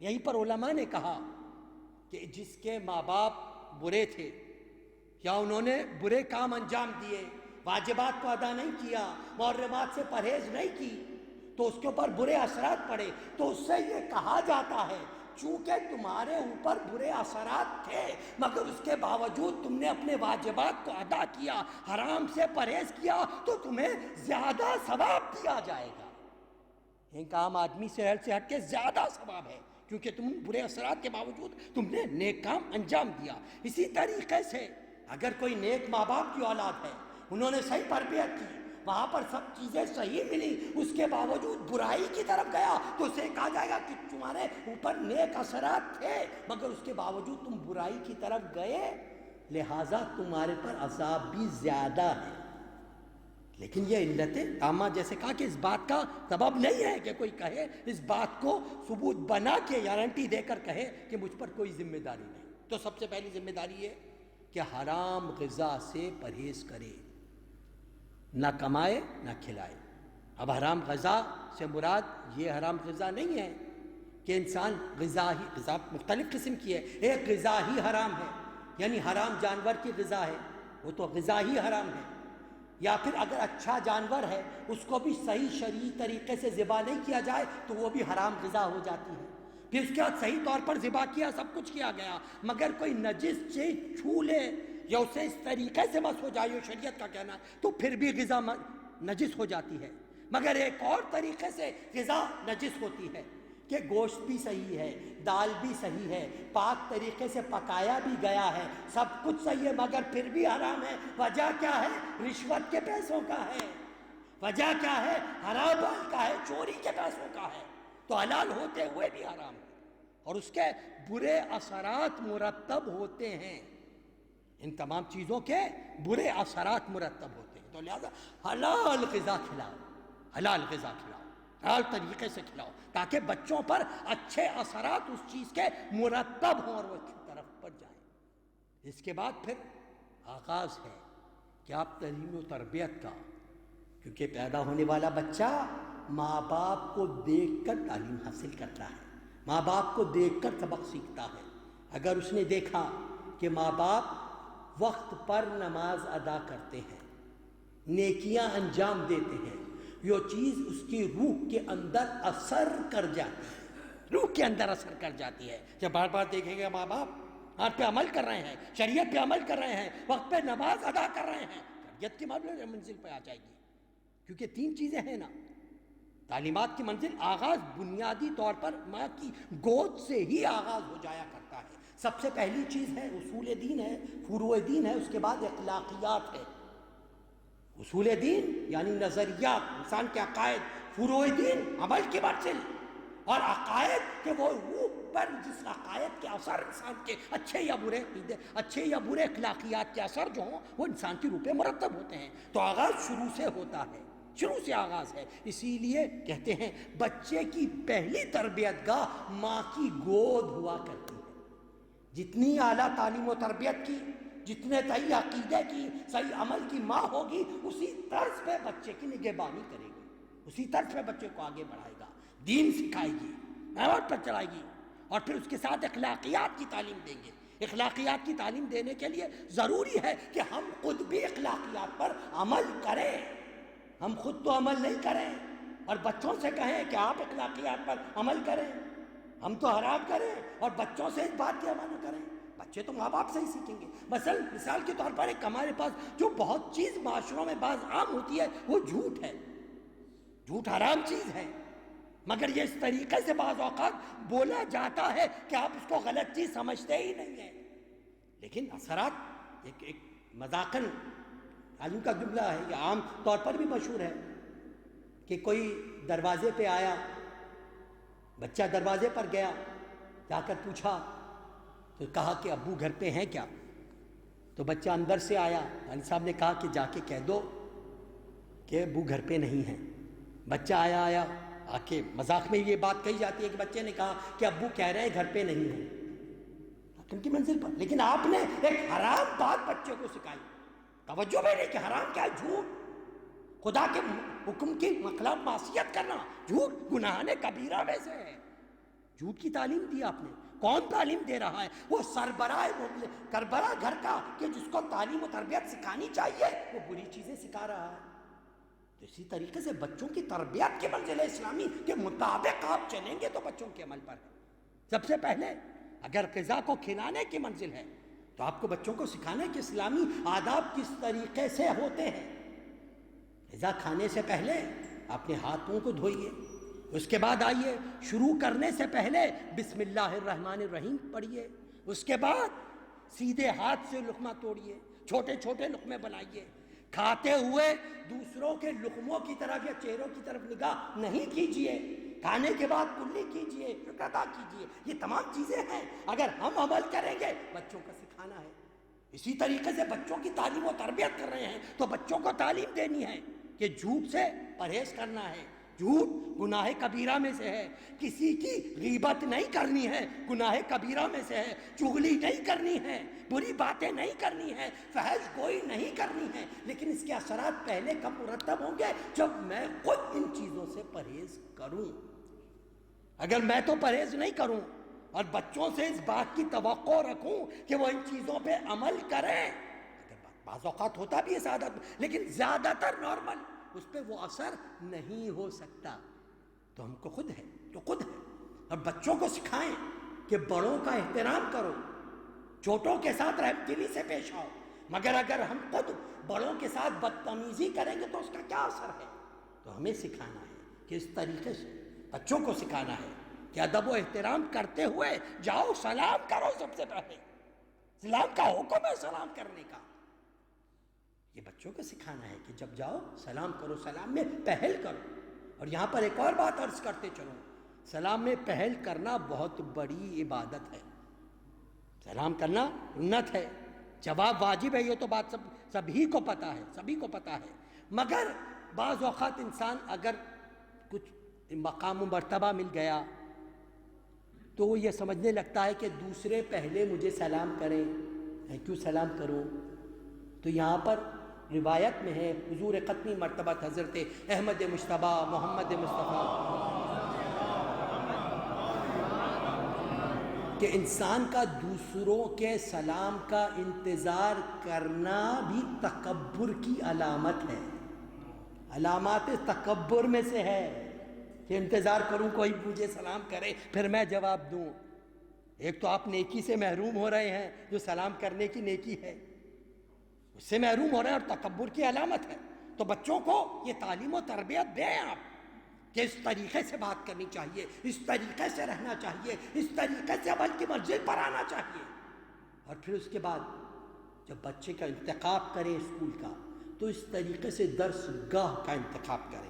یہیں پر علماء نے کہا کہ جس کے ماں باپ برے تھے یا انہوں نے برے کام انجام دیے، واجبات کو ادا نہیں کیا، محرمات سے پرہیز نہیں کی، تو اس کے اوپر برے اثرات پڑے، تو اس سے یہ کہا جاتا ہے چونکہ تمہارے اوپر برے اثرات تھے مگر اس کے باوجود تم نے اپنے واجبات کو ادا کیا، حرام سے پرہیز کیا، تو تمہیں زیادہ ثواب دیا جائے گا۔ ایک عام آدمی سے ہٹ کے زیادہ ثواب ہے، کیونکہ تم برے اثرات کے باوجود تم نے نیک کام انجام دیا۔ اسی طریقے سے اگر کوئی نیک ماں باپ کی اولاد ہے، انہوں نے صحیح تربیت کی، وہاں پر سب چیزیں صحیح ملی، اس کے باوجود برائی کی طرف گیا، تو اسے کہا جائے گا کہ تمہارے اوپر نیک اثرات تھے مگر اس کے باوجود تم برائی کی طرف گئے، لہٰذا تمہارے پر عذاب بھی زیادہ ہے۔ لیکن یہ علت عامہ جیسے کہا کہ اس بات کا سبب نہیں ہے کہ کوئی کہے، اس بات کو ثبوت بنا کے گارنٹی دے کر کہے کہ مجھ پر کوئی ذمہ داری نہیں۔ تو سب سے پہلی ذمہ داری ہے کہ حرام غذا سے پرہیز کرے، نہ کمائے نہ کھلائے۔ اب حرام غذا سے مراد یہ حرام غذا نہیں ہے کہ انسان غذا مختلف قسم کی ہے، ایک غذا ہی حرام ہے، یعنی حرام جانور کی غذا ہے، وہ تو غذا ہی حرام ہے، یا پھر اگر اچھا جانور ہے اس کو بھی صحیح شرعی طریقے سے ذبح نہیں کیا جائے تو وہ بھی حرام غذا ہو جاتی ہے۔ پھر اس کے بعد صحیح طور پر ذبح کیا، سب کچھ کیا گیا، مگر کوئی نجس چیز چھو لے یا اسے اس طریقے سے مس ہو جائے، یہ شریعت کا کہنا ہے، تو پھر بھی غذا نجس ہو جاتی ہے۔ مگر ایک اور طریقے سے غذا نجس ہوتی ہے کہ گوشت بھی صحیح ہے، دال بھی صحیح ہے، پاک طریقے سے پکایا بھی گیا ہے، سب کچھ صحیح ہے، مگر پھر بھی حرام ہے۔ وجہ کیا ہے؟ رشوت کے پیسوں کا ہے، وجہ کیا ہے؟ حرام مال کا ہے، چوری کے پیسوں کا ہے، تو حلال ہوتے ہوئے بھی حرام ہے، اور اس کے برے اثرات مرتب ہوتے ہیں، ان تمام چیزوں کے برے اثرات مرتب ہوتے ہیں۔ تو لہذا حلال غذا کھلاؤ، حلال غذا کھلاؤ، حلال طریقے سے کھلاؤ تاکہ بچوں پر اچھے اثرات اس چیز کے مرتب ہوں اور وہ اچھی طرف پر جائیں۔ اس کے بعد پھر آغاز ہے کہ آپ تعلیم و تربیت کا، کیونکہ پیدا ہونے والا بچہ ماں باپ کو دیکھ کر تعلیم حاصل کرتا ہے، ماں باپ کو دیکھ کر سبق سیکھتا ہے۔ اگر اس نے دیکھا کہ ماں باپ وقت پر نماز ادا کرتے ہیں، نیکیاں انجام دیتے ہیں، یہ چیز اس کی روح کے اندر اثر کر جاتی ہے، روح کے اندر اثر کر جاتی ہے۔ جب بار بار دیکھیں گے ماں باپ ہاتھ پہ عمل کر رہے ہیں، شریعت پہ عمل کر رہے ہیں، وقت پہ نماز ادا کر رہے ہیں، تربیت کی منزل پہ آ جائے گی۔ کیونکہ تین چیزیں ہیں نا، تعلیمات کی منزل آغاز بنیادی طور پر ماں کی گود سے ہی آغاز ہو جایا کرتا ہے۔ سب سے پہلی چیز ہے اصول دین ہے، فروع دین ہے، اس کے بعد اخلاقیات ہے۔ اصول دین یعنی نظریات، انسان کے عقائد، فروع دین عمل کی منزل، اور عقائد کہ وہ روح پر جس عقائد کے اثر انسان کے اچھے یا برے عقیدے، اچھے یا برے اخلاقیات کے اثر جو ہوں وہ انسان کی روح پہ مرتب ہوتے ہیں۔ تو آغاز شروع سے ہوتا ہے، شروع سے آغاز ہے۔ اسی لیے کہتے ہیں بچے کی پہلی تربیت گاہ ماں کی گود ہوا کرتی ہے۔ جتنی اعلیٰ تعلیم و تربیت کی، جتنے صحیح عقیدے کی، صحیح عمل کی ماں ہوگی، اسی طرز پہ بچے کی نگہبانی کرے گی، اسی طرز پہ بچے کو آگے بڑھائے گا، دین سکھائے گی، معیار پر چلائے گی، اور پھر اس کے ساتھ اخلاقیات کی تعلیم دیں گے۔ اخلاقیات کی تعلیم دینے کے لیے ضروری ہے کہ ہم خود بھی اخلاقیات پر عمل کریں۔ ہم خود تو عمل نہیں کریں اور بچوں سے کہیں کہ آپ اخلاقیات پر عمل کریں، ہم تو حرام کریں اور بچوں سے اس بات کی عمل کریں۔ بچے تو ماں باپ سے ہی سیکھیں گے۔ مثال کے طور پر ایک ہمارے پاس جو بہت چیز معاشروں میں بعض عام ہوتی ہے وہ جھوٹ ہے۔ جھوٹ حرام چیز ہے، مگر یہ اس طریقے سے بعض اوقات بولا جاتا ہے کہ آپ اس کو غلط چیز سمجھتے ہی نہیں ہیں، لیکن اثرات ایک مذاقن تعلیم کا جملہ ہے، یہ عام طور پر بھی مشہور ہے کہ کوئی دروازے پہ آیا، بچہ دروازے پر گیا، جا کر پوچھا تو کہا کہ ابو گھر پہ ہیں کیا؟ تو بچہ اندر سے آیا، والد صاحب نے کہا کہ جا کے کہہ دو کہ ابو گھر پہ نہیں ہیں۔ بچہ آیا آ کے مذاق میں یہ بات کہی جاتی ہے کہ بچے نے کہا کہ ابو کہہ رہے ہیں گھر پہ نہیں ہیں، ان کی منزل پر، لیکن آپ نے ایک حرام بات بچے کو سکھائی، توجہ میں نہیں کہ حرام کیا ہے؟ جھوٹ، خدا کے حکم کی خلاف معصیت کرنا، جھوٹ گناہ کبیرہ میں سے ہے۔ جھوٹ کی تعلیم دی آپ نے، کون تعلیم دے رہا ہے؟ وہ سربراہ گھر کا کہ جس کو تعلیم و تربیت سکھانی چاہیے وہ بری چیزیں سکھا رہا ہے۔ تو اسی طریقے سے بچوں کی تربیت کی منزل اسلامی کے مطابق آپ چلیں گے تو بچوں کے عمل پر ہے۔ سب سے پہلے اگر غذا کو کھلانے کی منزل ہے تو آپ کو بچوں کو سکھانا ہے کہ اسلامی آداب کس طریقے سے ہوتے ہیں۔ غذا کھانے سے پہلے اپنے ہاتھوں کو دھوئیے، اس کے بعد آئیے شروع کرنے سے پہلے بسم اللہ الرحمن الرحیم پڑھیے، اس کے بعد سیدھے ہاتھ سے لقمہ توڑیے، چھوٹے چھوٹے لقمے بنائیے، کھاتے ہوئے دوسروں کے لقموں کی طرف یا چہروں کی طرف نگاہ نہیں کیجیے، کھانے کے بعد کلی کیجیے، شکر ادا کیجیے۔ یہ تمام چیزیں ہیں، اگر ہم عمل کریں گے بچوں کو سکھانا ہے۔ اسی طریقے سے بچوں کی تعلیم و تربیت کر رہے ہیں تو بچوں کو تعلیم دینی ہے کہ جھوٹ سے پرہیز کرنا ہے، جھوٹ گناہ کبیرہ میں سے ہے، کسی کی غیبت نہیں کرنی ہے، گناہ کبیرہ میں سے ہے، چغلی نہیں کرنی ہے، بری باتیں نہیں کرنی ہے، فحش گوئی نہیں کرنی ہے، لیکن اس کے اثرات پہلے کب مرتب ہوں گے؟ جب میں خود ان چیزوں سے پرہیز کروں۔ اگر میں تو پرہیز نہیں کروں اور بچوں سے اس بات کی توقع رکھوں کہ وہ ان چیزوں پہ عمل کریں، اگر بعض اوقات ہوتا بھی ہے سعادت، لیکن زیادہ تر نارمل، اس پہ وہ اثر نہیں ہو سکتا، تو ہم کو خود ہے اور بچوں کو سکھائیں کہ بڑوں کا احترام کرو، چھوٹوں کے ساتھ رحم دلی سے پیش آؤ، مگر اگر ہم خود بڑوں کے ساتھ بدتمیزی کریں گے تو اس کا کیا اثر ہے؟ تو ہمیں سکھانا ہے کہ اس طریقے سے بچوں کو سکھانا ہے کہ ادب و احترام کرتے ہوئے جاؤ سلام کرو، سب سے پہلے سلام کا حکم ہے، سلام کرنے کا، یہ بچوں کو سکھانا ہے کہ جب جاؤ سلام کرو، سلام میں پہل کرو۔ اور یہاں پر ایک اور بات عرض کرتے چلوں، سلام میں پہل کرنا بہت بڑی عبادت ہے، سلام کرنا سنت ہے، جواب واجب ہے، یہ تو بات سبھی کو پتہ ہے، مگر بعض اوقات انسان اگر کچھ مقام و مرتبہ مل گیا تو وہ یہ سمجھنے لگتا ہے کہ دوسرے پہلے مجھے سلام کریں، میں کیوں سلام کروں؟ تو یہاں پر روایت میں ہے حضور ختمی مرتبہ حضرت احمد مجتبیٰ محمد مصطفیٰ کہ انسان کا دوسروں کے سلام کا انتظار کرنا بھی تکبر کی علامت ہے، علامات تکبر میں سے ہے کہ انتظار کروں کوئی مجھے سلام کرے پھر میں جواب دوں۔ ایک تو آپ نیکی سے محروم ہو رہے ہیں، جو سلام کرنے کی نیکی ہے اس سے محروم ہو رہے ہیں، اور تکبر کی علامت ہے۔ تو بچوں کو یہ تعلیم و تربیت دیں آپ کہ اس طریقے سے بات کرنی چاہیے، اس طریقے سے رہنا چاہیے، اس طریقے سے عمل کی منزل پر آنا چاہیے۔ اور پھر اس کے بعد جب بچے کا انتخاب کریں اسکول کا تو اس طریقے سے درس گاہ کا انتخاب کریں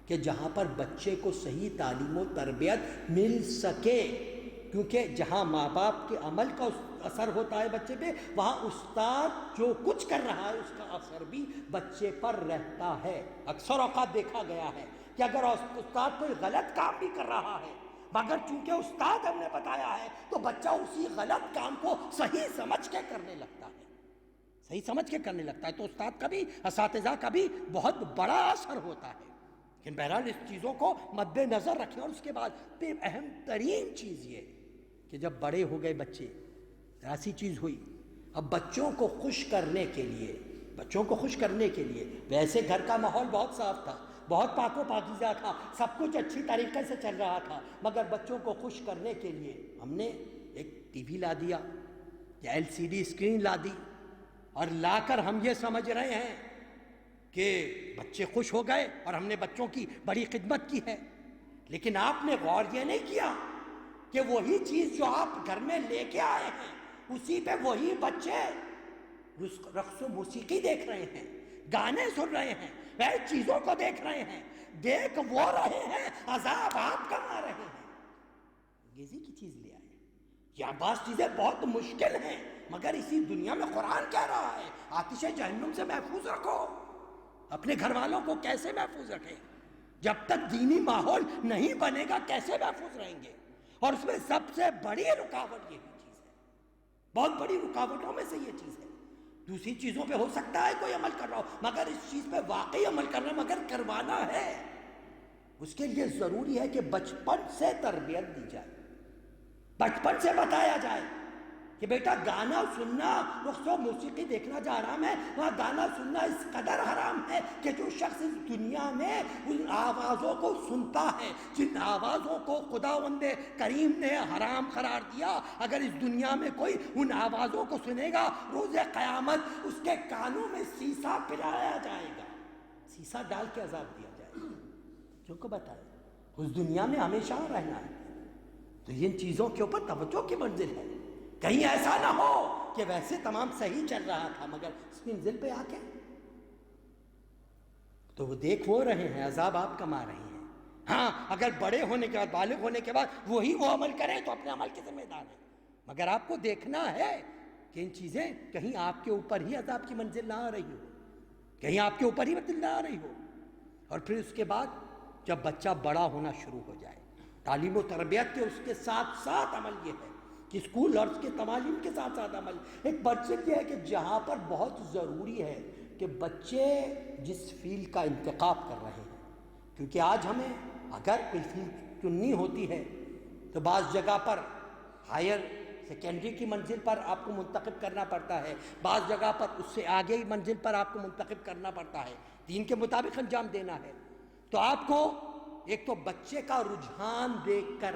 کہ جہاں پر بچے کو صحیح تعلیم و تربیت مل سکے، کیونکہ جہاں ماں باپ کے عمل کا اثر ہوتا ہے بچے پہ، وہاں استاد جو کچھ کر رہا ہے اس کا اثر بھی بچے پر رہتا ہے۔ اکثر اوقات دیکھا گیا ہے کہ اگر استاد کوئی غلط کام بھی کر رہا ہے مگر چونکہ استاد ہم نے بتایا ہے تو بچہ اسی غلط کام کو صحیح سمجھ کے کرنے لگتا ہے، صحیح سمجھ کے کرنے لگتا ہے۔ تو استاد کا بھی، اساتذہ کا بھی بہت بڑا اثر ہوتا ہے۔ لیکن بہرحال اس چیزوں کو مد نظر رکھیں۔ اور اس کے بعد پھر اہم ترین چیز یہ کہ جب بڑے ہو گئے بچے، ایسی چیز ہوئی اب بچوں کو خوش کرنے کے لیے ویسے گھر کا ماحول بہت صاف تھا، بہت پاک و پاکیزہ تھا، سب کچھ اچھی طریقے سے چل رہا تھا، مگر بچوں کو خوش کرنے کے لیے ہم نے ایک ٹی وی لا دیا یا LCD اسکرین لا دی، اور لا کر ہم یہ سمجھ رہے ہیں کہ بچے خوش ہو گئے اور ہم نے بچوں کی بڑی خدمت کی ہے۔ لیکن آپ نے غور یہ نہیں کیا کہ وہی چیز جو آپ گھر میں لے کے آئے ہیں اسی پہ وہی بچے رقص و موسیقی دیکھ رہے ہیں، گانے سن رہے ہیں، وہ چیزوں کو دیکھ رہے ہیں، دیکھ وہ رہے ہیں، عذاب آپ کما رہے ہیں۔ انگیزی کی چیز لے آئے، یا بعض چیزیں بہت مشکل ہیں مگر اسی دنیا میں قرآن کہہ رہا ہے آتش جہنم سے محفوظ رکھو۔ اپنے گھر والوں کو کیسے محفوظ رکھیں؟ جب تک دینی ماحول نہیں بنے گا کیسے محفوظ رہیں گے؟ اور اس میں سب سے بڑی رکاوٹ یہی چیز ہے، بہت بڑی رکاوٹوں میں سے یہ چیز ہے۔ دوسری چیزوں پہ ہو سکتا ہے کوئی عمل کر رہا ہو مگر اس چیز پہ واقعی عمل کرنا مگر کروانا ہے، اس کے لیے ضروری ہے کہ بچپن سے تربیت دی جائے، بچپن سے بتایا جائے کہ بیٹا گانا سننا، رقص و موسیقی دیکھنا جو حرام ہے وہاں گانا سننا اس قدر حرام ہے کہ جو شخص اس دنیا میں ان آوازوں کو سنتا ہے جن آوازوں کو خداوند کریم نے حرام قرار دیا، اگر اس دنیا میں کوئی ان آوازوں کو سنے گا روز قیامت اس کے کانوں میں سیسا پلایا جائے گا، سیسا ڈال کے عذاب دیا جائے گا۔ جو کو بتائے اس دنیا میں ہمیشہ رہنا ہے، تو ان چیزوں کے اوپر توجہ کی منزل ہے۔ کہیں ایسا نہ ہو کہ ویسے تمام صحیح چل رہا تھا مگر اس منزل پہ آ کے تو وہ دیکھ وہ رہے ہیں، عذاب آپ کما رہے ہیں۔ ہاں اگر بڑے ہونے کے بعد، بالغ ہونے کے بعد وہی وہ عمل کریں تو اپنے عمل کے ذمہ دار ہیں، مگر آپ کو دیکھنا ہے کہ ان چیزیں کہیں آپ کے اوپر ہی عذاب کی منزل نہ آ رہی ہو، کہیں آپ کے اوپر ہی منزل نہ آ رہی ہو۔ اور پھر اس کے بعد جب بچہ بڑا ہونا شروع ہو جائے، تعلیم و تربیت کے اس کے ساتھ ساتھ عمل یہ ہے کہ اسکول اور اس کے تعلیم کے ساتھ ساتھ عمل ایک برچت یہ ہے کہ جہاں پر بہت ضروری ہے کہ بچے جس فیلڈ کا انتخاب کر رہے ہیں، کیونکہ آج ہمیں اگر کوئی فیلڈ چننی ہوتی ہے تو بعض جگہ پر ہائر سیکنڈری کی منزل پر آپ کو منتخب کرنا پڑتا ہے، بعض جگہ پر اس سے آگے کی منزل پر آپ کو منتخب کرنا پڑتا ہے، دین کے مطابق انجام دینا ہے۔ تو آپ کو ایک تو بچے کا رجحان دیکھ کر،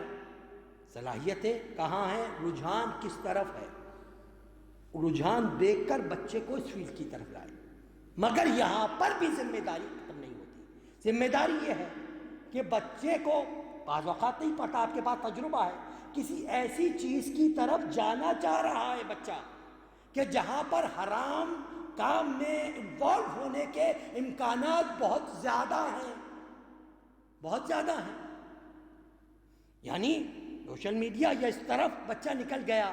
صلاحیتیں کہاں ہیں، رجحان کس طرف ہے، رجحان دیکھ کر بچے کو اس فیلڈ کی طرف لائے۔ مگر یہاں پر بھی ذمہ داری ختم نہیں ہوتی، ذمہ داری یہ ہے کہ بچے کو بعض اوقات نہیں پڑتا، آپ کے پاس تجربہ ہے، کسی ایسی چیز کی طرف جانا چاہ رہا ہے بچہ کہ جہاں پر حرام کام میں انوالو ہونے کے امکانات بہت زیادہ ہیں، بہت زیادہ ہیں۔ یعنی سوشل میڈیا یا اس طرف بچہ نکل گیا،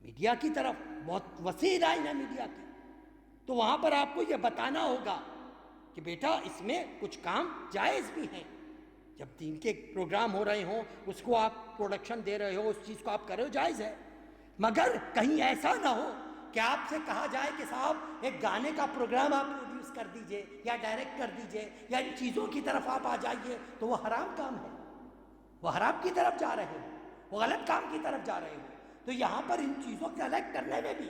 میڈیا کی طرف، بہت وسیع لائن ہے میڈیا کی، تو وہاں پر آپ کو یہ بتانا ہوگا کہ بیٹا اس میں کچھ کام جائز بھی ہیں جب دین کے پروگرام ہو رہے ہوں اس کو آپ پروڈکشن دے رہے ہو، اس چیز کو آپ کر رہے ہو، جائز ہے، مگر کہیں ایسا نہ ہو کہ آپ سے کہا جائے کہ صاحب ایک گانے کا پروگرام آپ پروڈیوس کر دیجئے یا ڈائریکٹ کر دیجئے یا ان چیزوں کی طرف آپ آ جائیے، تو وہ حرام کام ہے، وہ حرام کی طرف جا رہے ہو، وہ غلط کام کی طرف جا رہے ہو۔ تو یہاں پر ان چیزوں کے الگ کرنے میں بھی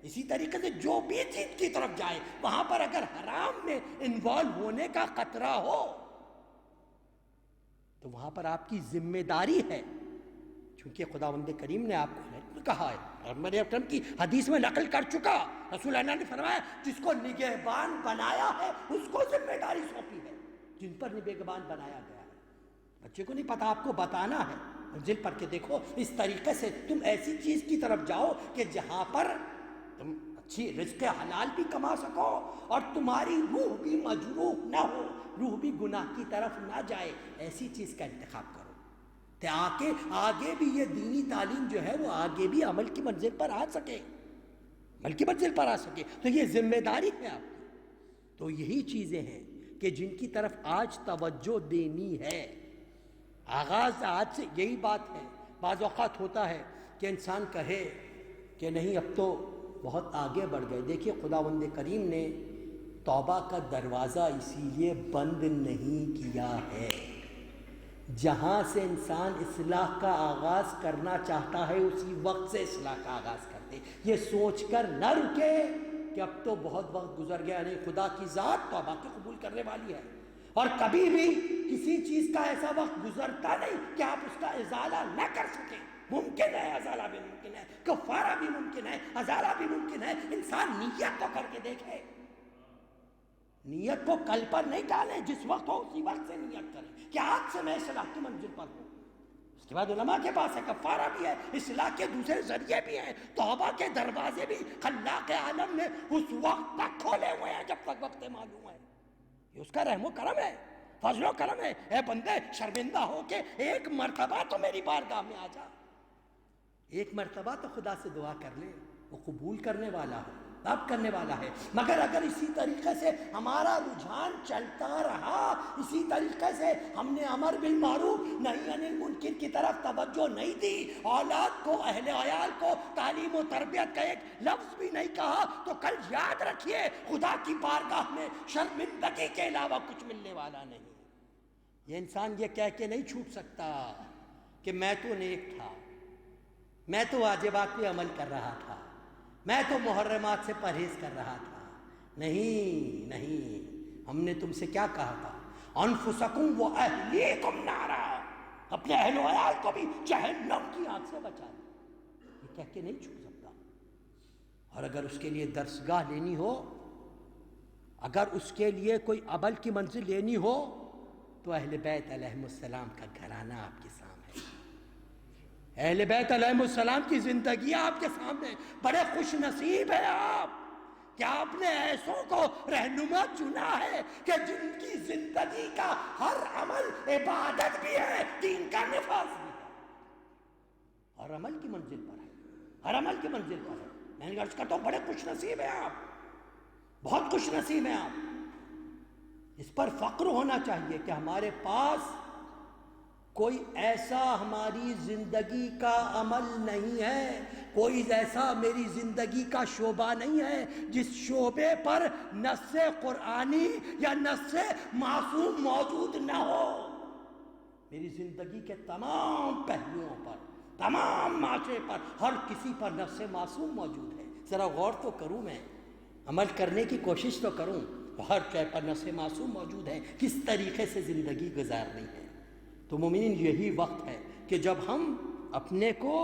اسی طریقے سے جو بھی چیز کی طرف جائے وہاں پر اگر حرام میں انوالو ہونے کا خطرہ ہو تو وہاں پر آپ کی ذمہ داری ہے، چونکہ خداوند کریم نے آپ کو کہا ہے، پیغمبر اکرم کی حدیث میں نقل کر چکا، رسول اللہ نے فرمایا جس کو نگہبان بنایا ہے اس کو ذمہ داری سونپی ہے، جن پر نگہبان بنایا گیا ہے۔ بچے کو نہیں پتا، آپ کو بتانا ہے، منزل پر کے دیکھو اس طریقے سے تم ایسی چیز کی طرف جاؤ کہ جہاں پر تم اچھی رزق حلال بھی کما سکو اور تمہاری روح بھی مجروح نہ ہو، روح بھی گناہ کی طرف نہ جائے، ایسی چیز کا انتخاب کرو تاکہ آگے بھی یہ دینی تعلیم جو ہے وہ آگے بھی عمل کی منزل پر آ سکے، عمل کی منزل پر آ سکے۔ تو یہ ذمہ داری ہے آپ کی۔ تو یہی چیزیں ہیں کہ جن کی طرف آج توجہ دینی ہے۔ آغاز آج سے یہی بات ہے۔ بعض اوقات ہوتا ہے کہ انسان کہے کہ نہیں اب تو بہت آگے بڑھ گئے۔ دیکھیے خداوند کریم نے توبہ کا دروازہ اسی لیے بند نہیں کیا ہے، جہاں سے انسان اصلاح کا آغاز کرنا چاہتا ہے اسی وقت سے اصلاح کا آغاز کرتے، یہ سوچ کر نہ رکے کہ اب تو بہت وقت گزر گیا۔ نہیں، خدا کی ذات توبہ کو قبول کرنے والی ہے، اور کبھی بھی کسی چیز کا ایسا وقت گزرتا نہیں کہ آپ اس کا ازالہ نہ کر سکیں۔ ممکن ہے، ازالہ بھی ممکن ہے، کفارہ بھی ممکن ہے، ازالہ بھی ممکن ہے۔ انسان نیت کو کر کے دیکھے، نیت کو کل پر نہیں ڈالیں، جس وقت ہو اسی وقت سے نیت کریں کہ آج سے میں اصلاح کی منزل پر ہوں۔ اس کے بعد علماء کے پاس ہے، کفارہ بھی ہے، اصلاح کے دوسرے ذریعے بھی ہیں، توبہ کے دروازے بھی خلاق عالم نے اس وقت تک کھولے ہوئے ہیں جب تک وقت معلوم ہے۔ یہ اس کا رحم و کرم ہے، فضل و کرم ہے۔ اے بندے، شرمندہ ہو کے ایک مرتبہ تو میری بارگاہ میں آ جا، ایک مرتبہ تو خدا سے دعا کر لے، وہ قبول کرنے والا ہے، اب کرنے والا ہے۔ مگر اگر اسی طریقے سے ہمارا رجحان چلتا رہا، اسی طریقے سے ہم نے امر بالمعروف نہی عن المنکر کی طرف توجہ نہیں دی، اولاد کو، اہل عیال کو تعلیم و تربیت کا ایک لفظ بھی نہیں کہا، تو کل یاد رکھیے خدا کی بارگاہ میں شرمندگی کے علاوہ کچھ ملنے والا نہیں۔ یہ انسان یہ کہہ کے نہیں چھوٹ سکتا کہ میں تو نیک تھا، میں تو واجبات پہ عمل کر رہا تھا، میں تو محرمات سے پرہیز کر رہا تھا۔ نہیں نہیں، ہم نے تم سے کیا کہا تھا؟ انفسکم و اہلیکم نارا، اپنے اہل و عیال کو بھی جہنم کی آگ سے بچا لو، یہ کہہ کے نہیں چھوٹ سکتا۔ اور اگر اس کے لیے درسگاہ لینی ہو، اگر اس کے لیے کوئی عمل کی منزل لینی ہو، تو اہل بیت علیہ السلام کا گھرانہ آپ کے سامنے، اہل بیت علیہ السلام کی زندگی آپ کے سامنے۔ بڑے خوش نصیب ہیں آپ کہ آپ نے ایسوں کو رہنما چنا ہے کہ جن کی زندگی کا ہر عمل عبادت بھی ہے، دین کا نفاذ بھی ہے، اور عمل کی منزل پر ہے، ہر عمل کی منزل پر ہے۔ میں نے عرض کرتا ہوں بڑے خوش نصیب ہیں آپ، بہت خوش نصیب ہیں آپ۔ اس پر فخر ہونا چاہیے کہ ہمارے پاس کوئی ایسا ہماری زندگی کا عمل نہیں ہے، کوئی ایسا میری زندگی کا شعبہ نہیں ہے جس شعبے پر نص قرآنی یا نص معصوم موجود نہ ہو۔ میری زندگی کے تمام پہلوؤں پر، تمام معاشرے پر، ہر کسی پر نص معصوم موجود ہے۔ ذرا غور تو کروں، میں عمل کرنے کی کوشش تو کروں، ہر جگہ پر نص معصوم موجود ہے، کس طریقے سے زندگی گزارنی ہے۔ تو مومنین یہی وقت ہے کہ جب ہم اپنے کو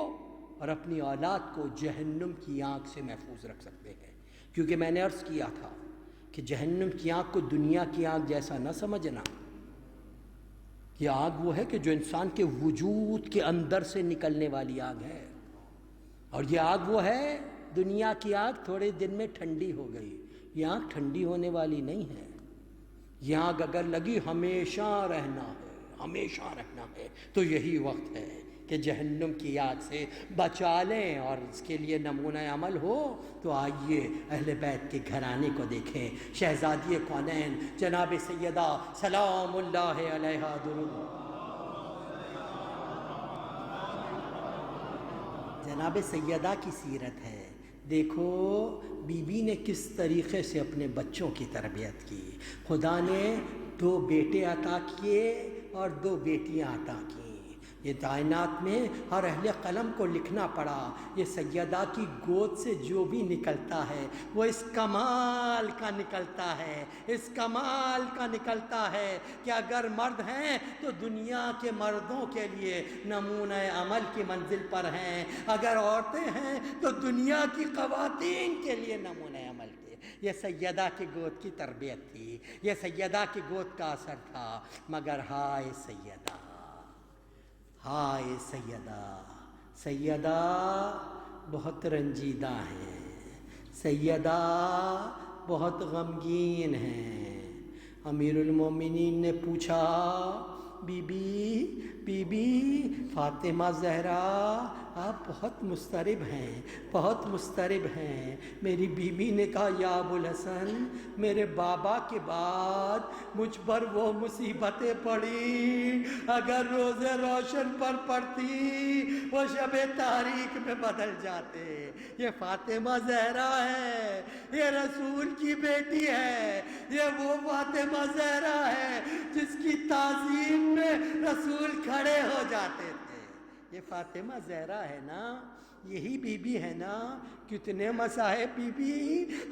اور اپنی اولاد کو جہنم کی آگ سے محفوظ رکھ سکتے ہیں، کیونکہ میں نے عرض کیا تھا کہ جہنم کی آگ کو دنیا کی آگ جیسا نہ سمجھنا۔ یہ آگ وہ ہے کہ جو انسان کے وجود کے اندر سے نکلنے والی آگ ہے، اور یہ آگ وہ ہے، دنیا کی آگ تھوڑے دن میں ٹھنڈی ہو گئی، یہ آگ ٹھنڈی ہونے والی نہیں ہے۔ یہ آگ اگر لگی ہمیشہ رہنا ہے، ہمیشہ رہنا ہے، تو یہی وقت ہے کہ جہنم کی یاد سے بچا لیں، اور اس کے لیے نمونہ عمل ہو تو آئیے اہل بیت کے گھرانے کو دیکھیں۔ شہزادی کونین جناب سیدہ سلام اللہ علیہا درود، جناب سیدہ کی سیرت ہے۔ دیکھو بی بی نے کس طریقے سے اپنے بچوں کی تربیت کی۔ خدا نے 2 بیٹے عطا کیے اور 2 بیٹیاں عطا کیں۔ یہ کائنات میں ہر اہل قلم کو لکھنا پڑا، یہ سیدہ کی گود سے جو بھی نکلتا ہے وہ اس کمال کا نکلتا ہے، اس کمال کا نکلتا ہے کہ اگر مرد ہیں تو دنیا کے مردوں کے لیے نمونہ عمل کی منزل پر ہیں، اگر عورتیں ہیں تو دنیا کی خواتین کے لیے نمونہ عمل کے۔ یہ سیدہ کی گود کی تربیت تھی، یہ سیدہ کی گود کا اثر تھا۔ مگر ہائے سیدہ، ہائے سیدہ، سیدہ بہت رنجیدہ ہیں، سیدہ بہت غمگین ہیں۔ امیر المومنین نے پوچھا، بی بی فاطمہ زہرا آپ بہت مضطرب ہیں، بہت مضطرب ہیں۔ میری بیوی نے کہا، یا ابوالحسن میرے بابا کے بعد مجھ پر وہ مصیبتیں پڑی، اگر روز روشن پر پڑتی وہ شب تاریک میں بدل جاتے۔ یہ فاطمہ زہرا ہے، یہ رسول کی بیٹی ہے، یہ وہ فاطمہ زہرا ہے جس کی تعظیم میں رسول کھڑے ہو جاتے تھے۔ یہ فاطمہ زہرا ہے نا، یہی بی بی ہے نا، کتنے مصاحب بی بی،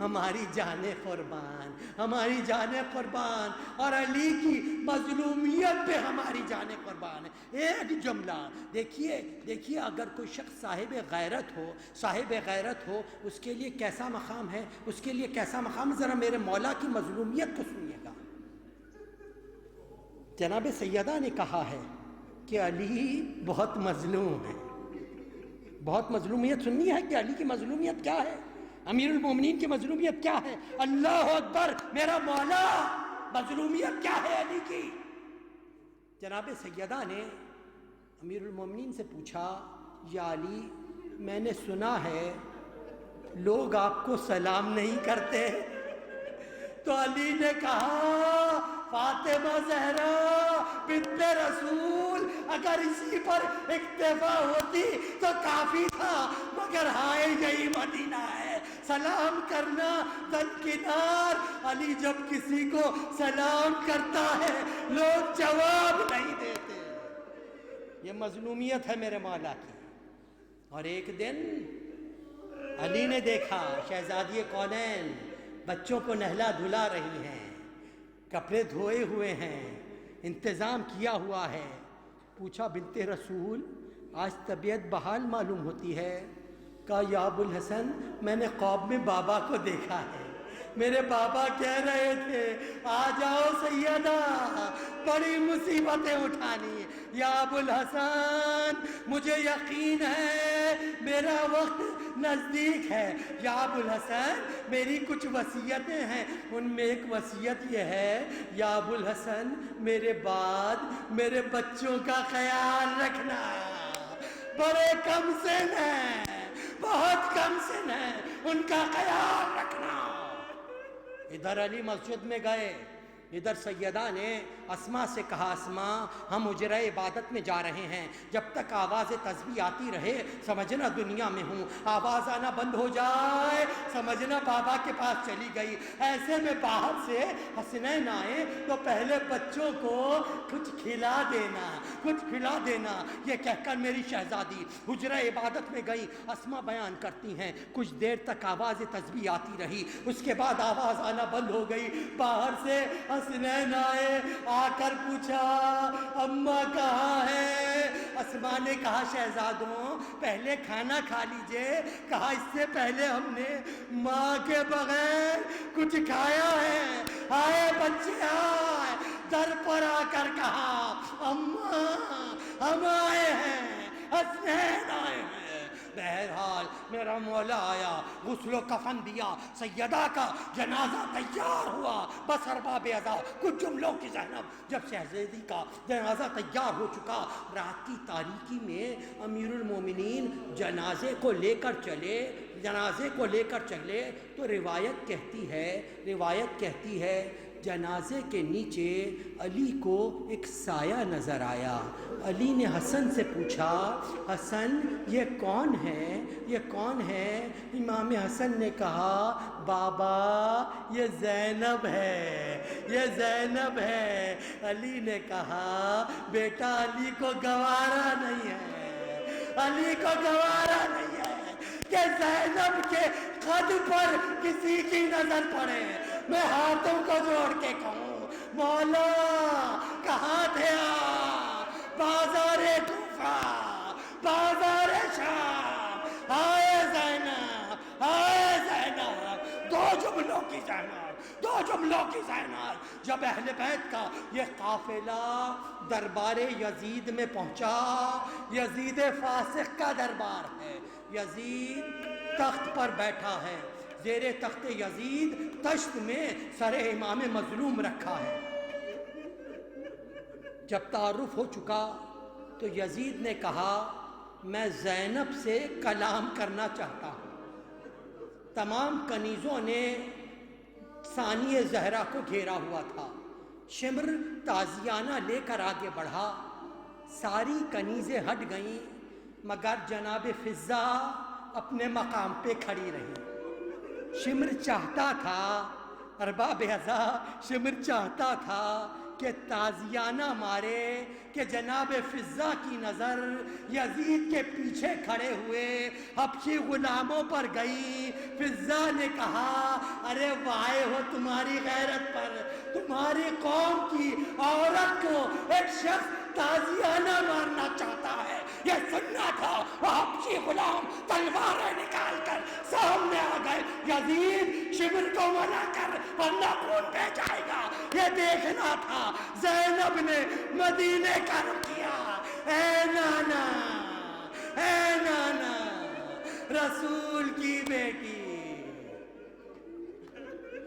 ہماری جانیں قربان، ہماری جانیں قربان، اور علی کی مظلومیت پہ ہماری جانیں قربان ہے۔ ایک جملہ دیکھیے اگر کوئی شخص صاحب غیرت ہو، صاحب غیرت ہو، اس کے لیے کیسا مقام ہے، اس کے لیے کیسا مقام ہے۔ ذرا میرے مولا کی مظلومیت کو سنیے گا۔ جناب سیدہ نے کہا ہے کہ علی بہت مظلوم ہے، بہت مظلومیت سننی ہے کہ علی کی مظلومیت کیا ہے، امیر المومنین کی مظلومیت کیا ہے۔ اللہ اکبر، میرا مولا، مظلومیت کیا ہے علی کی۔ جناب سیدہ نے امیر المومنین سے پوچھا، یا علی میں نے سنا ہے لوگ آپ کو سلام نہیں کرتے۔ تو علی نے کہا، فاطمہ زہرا بنت رسول اگر اسی پر اکتفا ہوتی تو کافی تھا، مگر ہائے یہی مدینہ ہے، سلام کرنا درکنار۔ علی جب کسی کو سلام کرتا ہے لوگ جواب نہیں دیتے۔ یہ مظلومیت ہے میرے مولا کی۔ اور ایک دن علی نے دیکھا شہزادی کونین بچوں کو نہلا دھلا رہی ہیں، کپڑے دھوئے ہوئے ہیں، انتظام کیا ہوا ہے۔ پوچھا، بنت رسول آج طبیعت بحال معلوم ہوتی ہے؟ کہا، یا ابوالحسن میں نے خواب میں بابا کو دیکھا ہے، میرے بابا کہہ رہے تھے آ جاؤ سیدہ، بڑی مصیبتیں اٹھانی۔ یا ابوالحسن مجھے یقین ہے میرا وقت نزدیک ہے۔ یا ابوالحسن میری کچھ وصیتیں ہیں، ان میں ایک وصیت یہ ہے، یا ابوالحسن میرے بعد میرے بچوں کا خیال رکھنا، بڑے کم سن ہیں، بہت کم سن ہیں، ان کا خیال رکھنا۔ ادھر علی مسجد میں گئے، ادھر سیدہ نے اسما سے کہا، اسما ہم اجرہ عبادت میں جا رہے ہیں، جب تک آواز تسبیح آتی رہے سمجھنا دنیا میں ہوں، آواز آنا بند ہو جائے سمجھنا بابا کے پاس چلی گئی۔ ایسے میں باہر سے حسنین آئے تو پہلے بچوں کو کچھ کھلا دینا، کچھ کھلا دینا، یہ کہہ کر میری شہزادی اجرہ عبادت میں گئی۔ اسما بیان کرتی ہیں کچھ دیر تک آواز تسبیح آتی رہی، اس کے بعد آواز آنا بند ہو گئی۔ باہر سے حسنین آئے، آ کر پوچھا اماں کہاں ہے؟ اسما نے کہا، شہزادوں پہلے کھانا کھا لیجئے۔ کہا، اس سے پہلے ہم نے ماں کے بغیر کچھ کھایا ہے۔ آئے بچے آئے، در پر آ کر کہا، اماں ہم آئے ہیں، حسنین آئے ہیں۔ بہرحال میرا مولا آیا، غسل و کفن دیا، سیدہ کا جنازہ تیار ہوا، بس ارباب ادا کچھ جملوں کی زینب جب شہزادی کا جنازہ تیار ہو چکا، رات کی تاریکی میں امیر المومنین جنازے کو لے کر چلے تو روایت کہتی ہے جنازے کے نیچے علی کو ایک سایہ نظر آیا۔ علی نے حسن سے پوچھا، حسن یہ کون ہے؟ امام حسن نے کہا، بابا یہ زینب ہے۔ علی نے کہا، بیٹا علی کو گوارا نہیں ہے کہ زینب کے قد پر کسی کی نظر پڑے۔ میں ہاتھوں کو جوڑ کے کہوں، مولا کہاں تھے آپ؟ بازار کوفہ، بازار شام، آئے زینب، دو جملوں کی زینب۔ جب اہل بیت کا یہ قافلہ دربار یزید میں پہنچا، یزید فاسق کا دربار ہے، یزید تخت پر بیٹھا ہے، زیر تخت یزید تشت میں سر امام مظلوم رکھا ہے۔ جب تعارف ہو چکا تو یزید نے کہا، میں زینب سے کلام کرنا چاہتا ہوں۔ تمام کنیزوں نے ثانی زہرا کو گھیرا ہوا تھا۔ شمر تازیانہ لے کر آگے بڑھا، ساری کنیزیں ہٹ گئیں مگر جناب فضہ اپنے مقام پہ کھڑی رہی۔ شمر چاہتا تھا، ارباب اعضا، شمر چاہتا تھا کہ تازیانہ مارے کہ جناب فضہ کی نظر یزید کے پیچھے کھڑے ہوئے حبشی غلاموں پر گئی۔ فضہ نے کہا، ارے وائے ہو تمہاری غیرت پر، تمہاری قوم کی عورت کو ایک شخص تازیانہ مارنا چاہتا ہے۔ یہ سننا تھا۔ وہ حبشی غلام تلواریں نکال کر سامنے آ گئے۔ یزید شمر کو منع کر ورنہ خون بہ جائے گا۔ یہ دیکھنا تھا۔ زینب نے مدینے کا رخ کیا۔ اے نانا رسول کی بیٹی،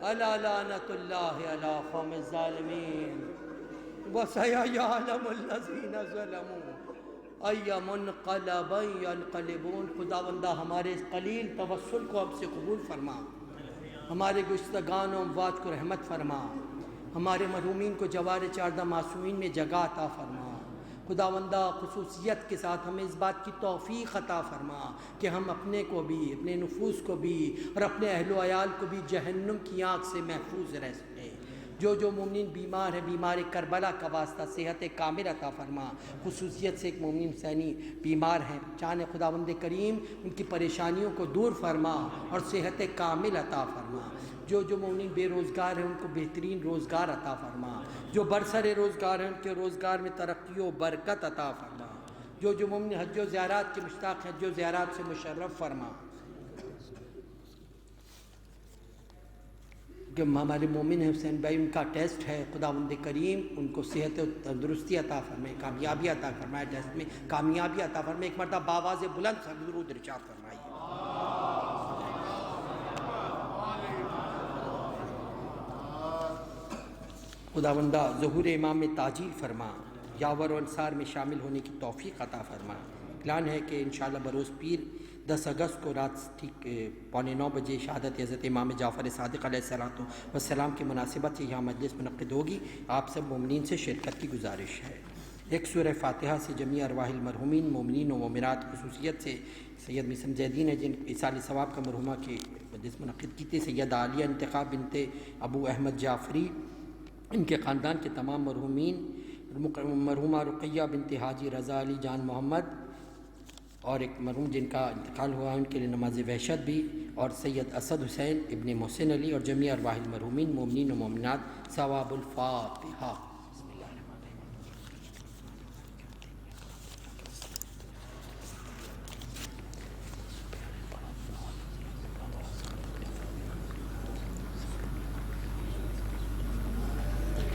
الا لعنت اللہ علی قوم الظالمین وسیعلم الذین ظلموا ای منقلب ینقلبون۔ خداوندہ ہمارے اس قلیل توسل کو ہم سے قبول فرما، ہمارے گشتگان و اموات کو رحمت فرما، ہمارے مرحومین کو جوار چاردہ معصومین میں جگہ عطا فرما۔ خداوندہ خصوصیت کے ساتھ ہمیں اس بات کی توفیق عطا فرما کہ ہم اپنے کو بھی، اپنے نفوس کو بھی اور اپنے اہل و عیال کو بھی جہنم کی آنکھ سے محفوظ رہ سکیں۔ جو مومنین بیمار ہیں، بیمار کربلا کا واسطہ صحت کامل عطا فرما۔ خصوصیت سے ایک مومن حسینی بیمار ہیں، چاہے خداوند کریم ان کی پریشانیوں کو دور فرما اور صحت کامل عطا فرما۔ جو مومنین بے روزگار ہیں ان کو بہترین روزگار عطا فرما۔ جو برسر روزگار ہیں ان کے روزگار میں ترقی و برکت عطا فرما۔ جو مومن حج و زیارات کے مشتاق ہیں، حج و زیارات سے مشرف فرما۔ کہ ہمارے مومن حسین بھائی ان کا ٹیسٹ ہے، خداوند کریم ان کو صحت و تندرستی عطا فرمائے، کامیابی عطا فرمائے، ٹیسٹ میں کامیابی عطا فرمائے۔ ایک مرتبہ بآواز بلند درود ارشاد فرمائیے۔ خداوندہ ظہور امام میں تاجیل فرما، یاور و انصار میں شامل ہونے کی توفیق عطا فرما۔ اعلان ہے کہ انشاءاللہ بروز پیر 10 اگست کو رات ٹھیک 8:45 بجے شہادت حضرت امام جعفر صادق علیہ السلام کی مناسبت سے یہاں مجلس منعقد ہوگی۔ آپ سب مومنین سے شرکت کی گزارش ہے۔ ایک سورہ فاتحہ سے جمیع ارواح المرحومین مومنین و مومنات، خصوصیت سے سید مسلم زیدین ہیں جن ایصال ثواب کا مرحومہ کی مجلس منعقد کی تھی، سیدہ عالیہ انتخاب بنت ابو احمد جعفری، ان کے خاندان کے تمام مرحومین، مرحومہ رقیہ بنت حاجی رضا علی جان محمد اور ایک مرحوم جن کا انتقال ہوا ان کے لیے نماز وحشت بھی، اور سید اسد حسین ابن محسن علی اور جمیع ارواح المرحومین مومنین و مومنات۔ ثواب الفاتحہ۔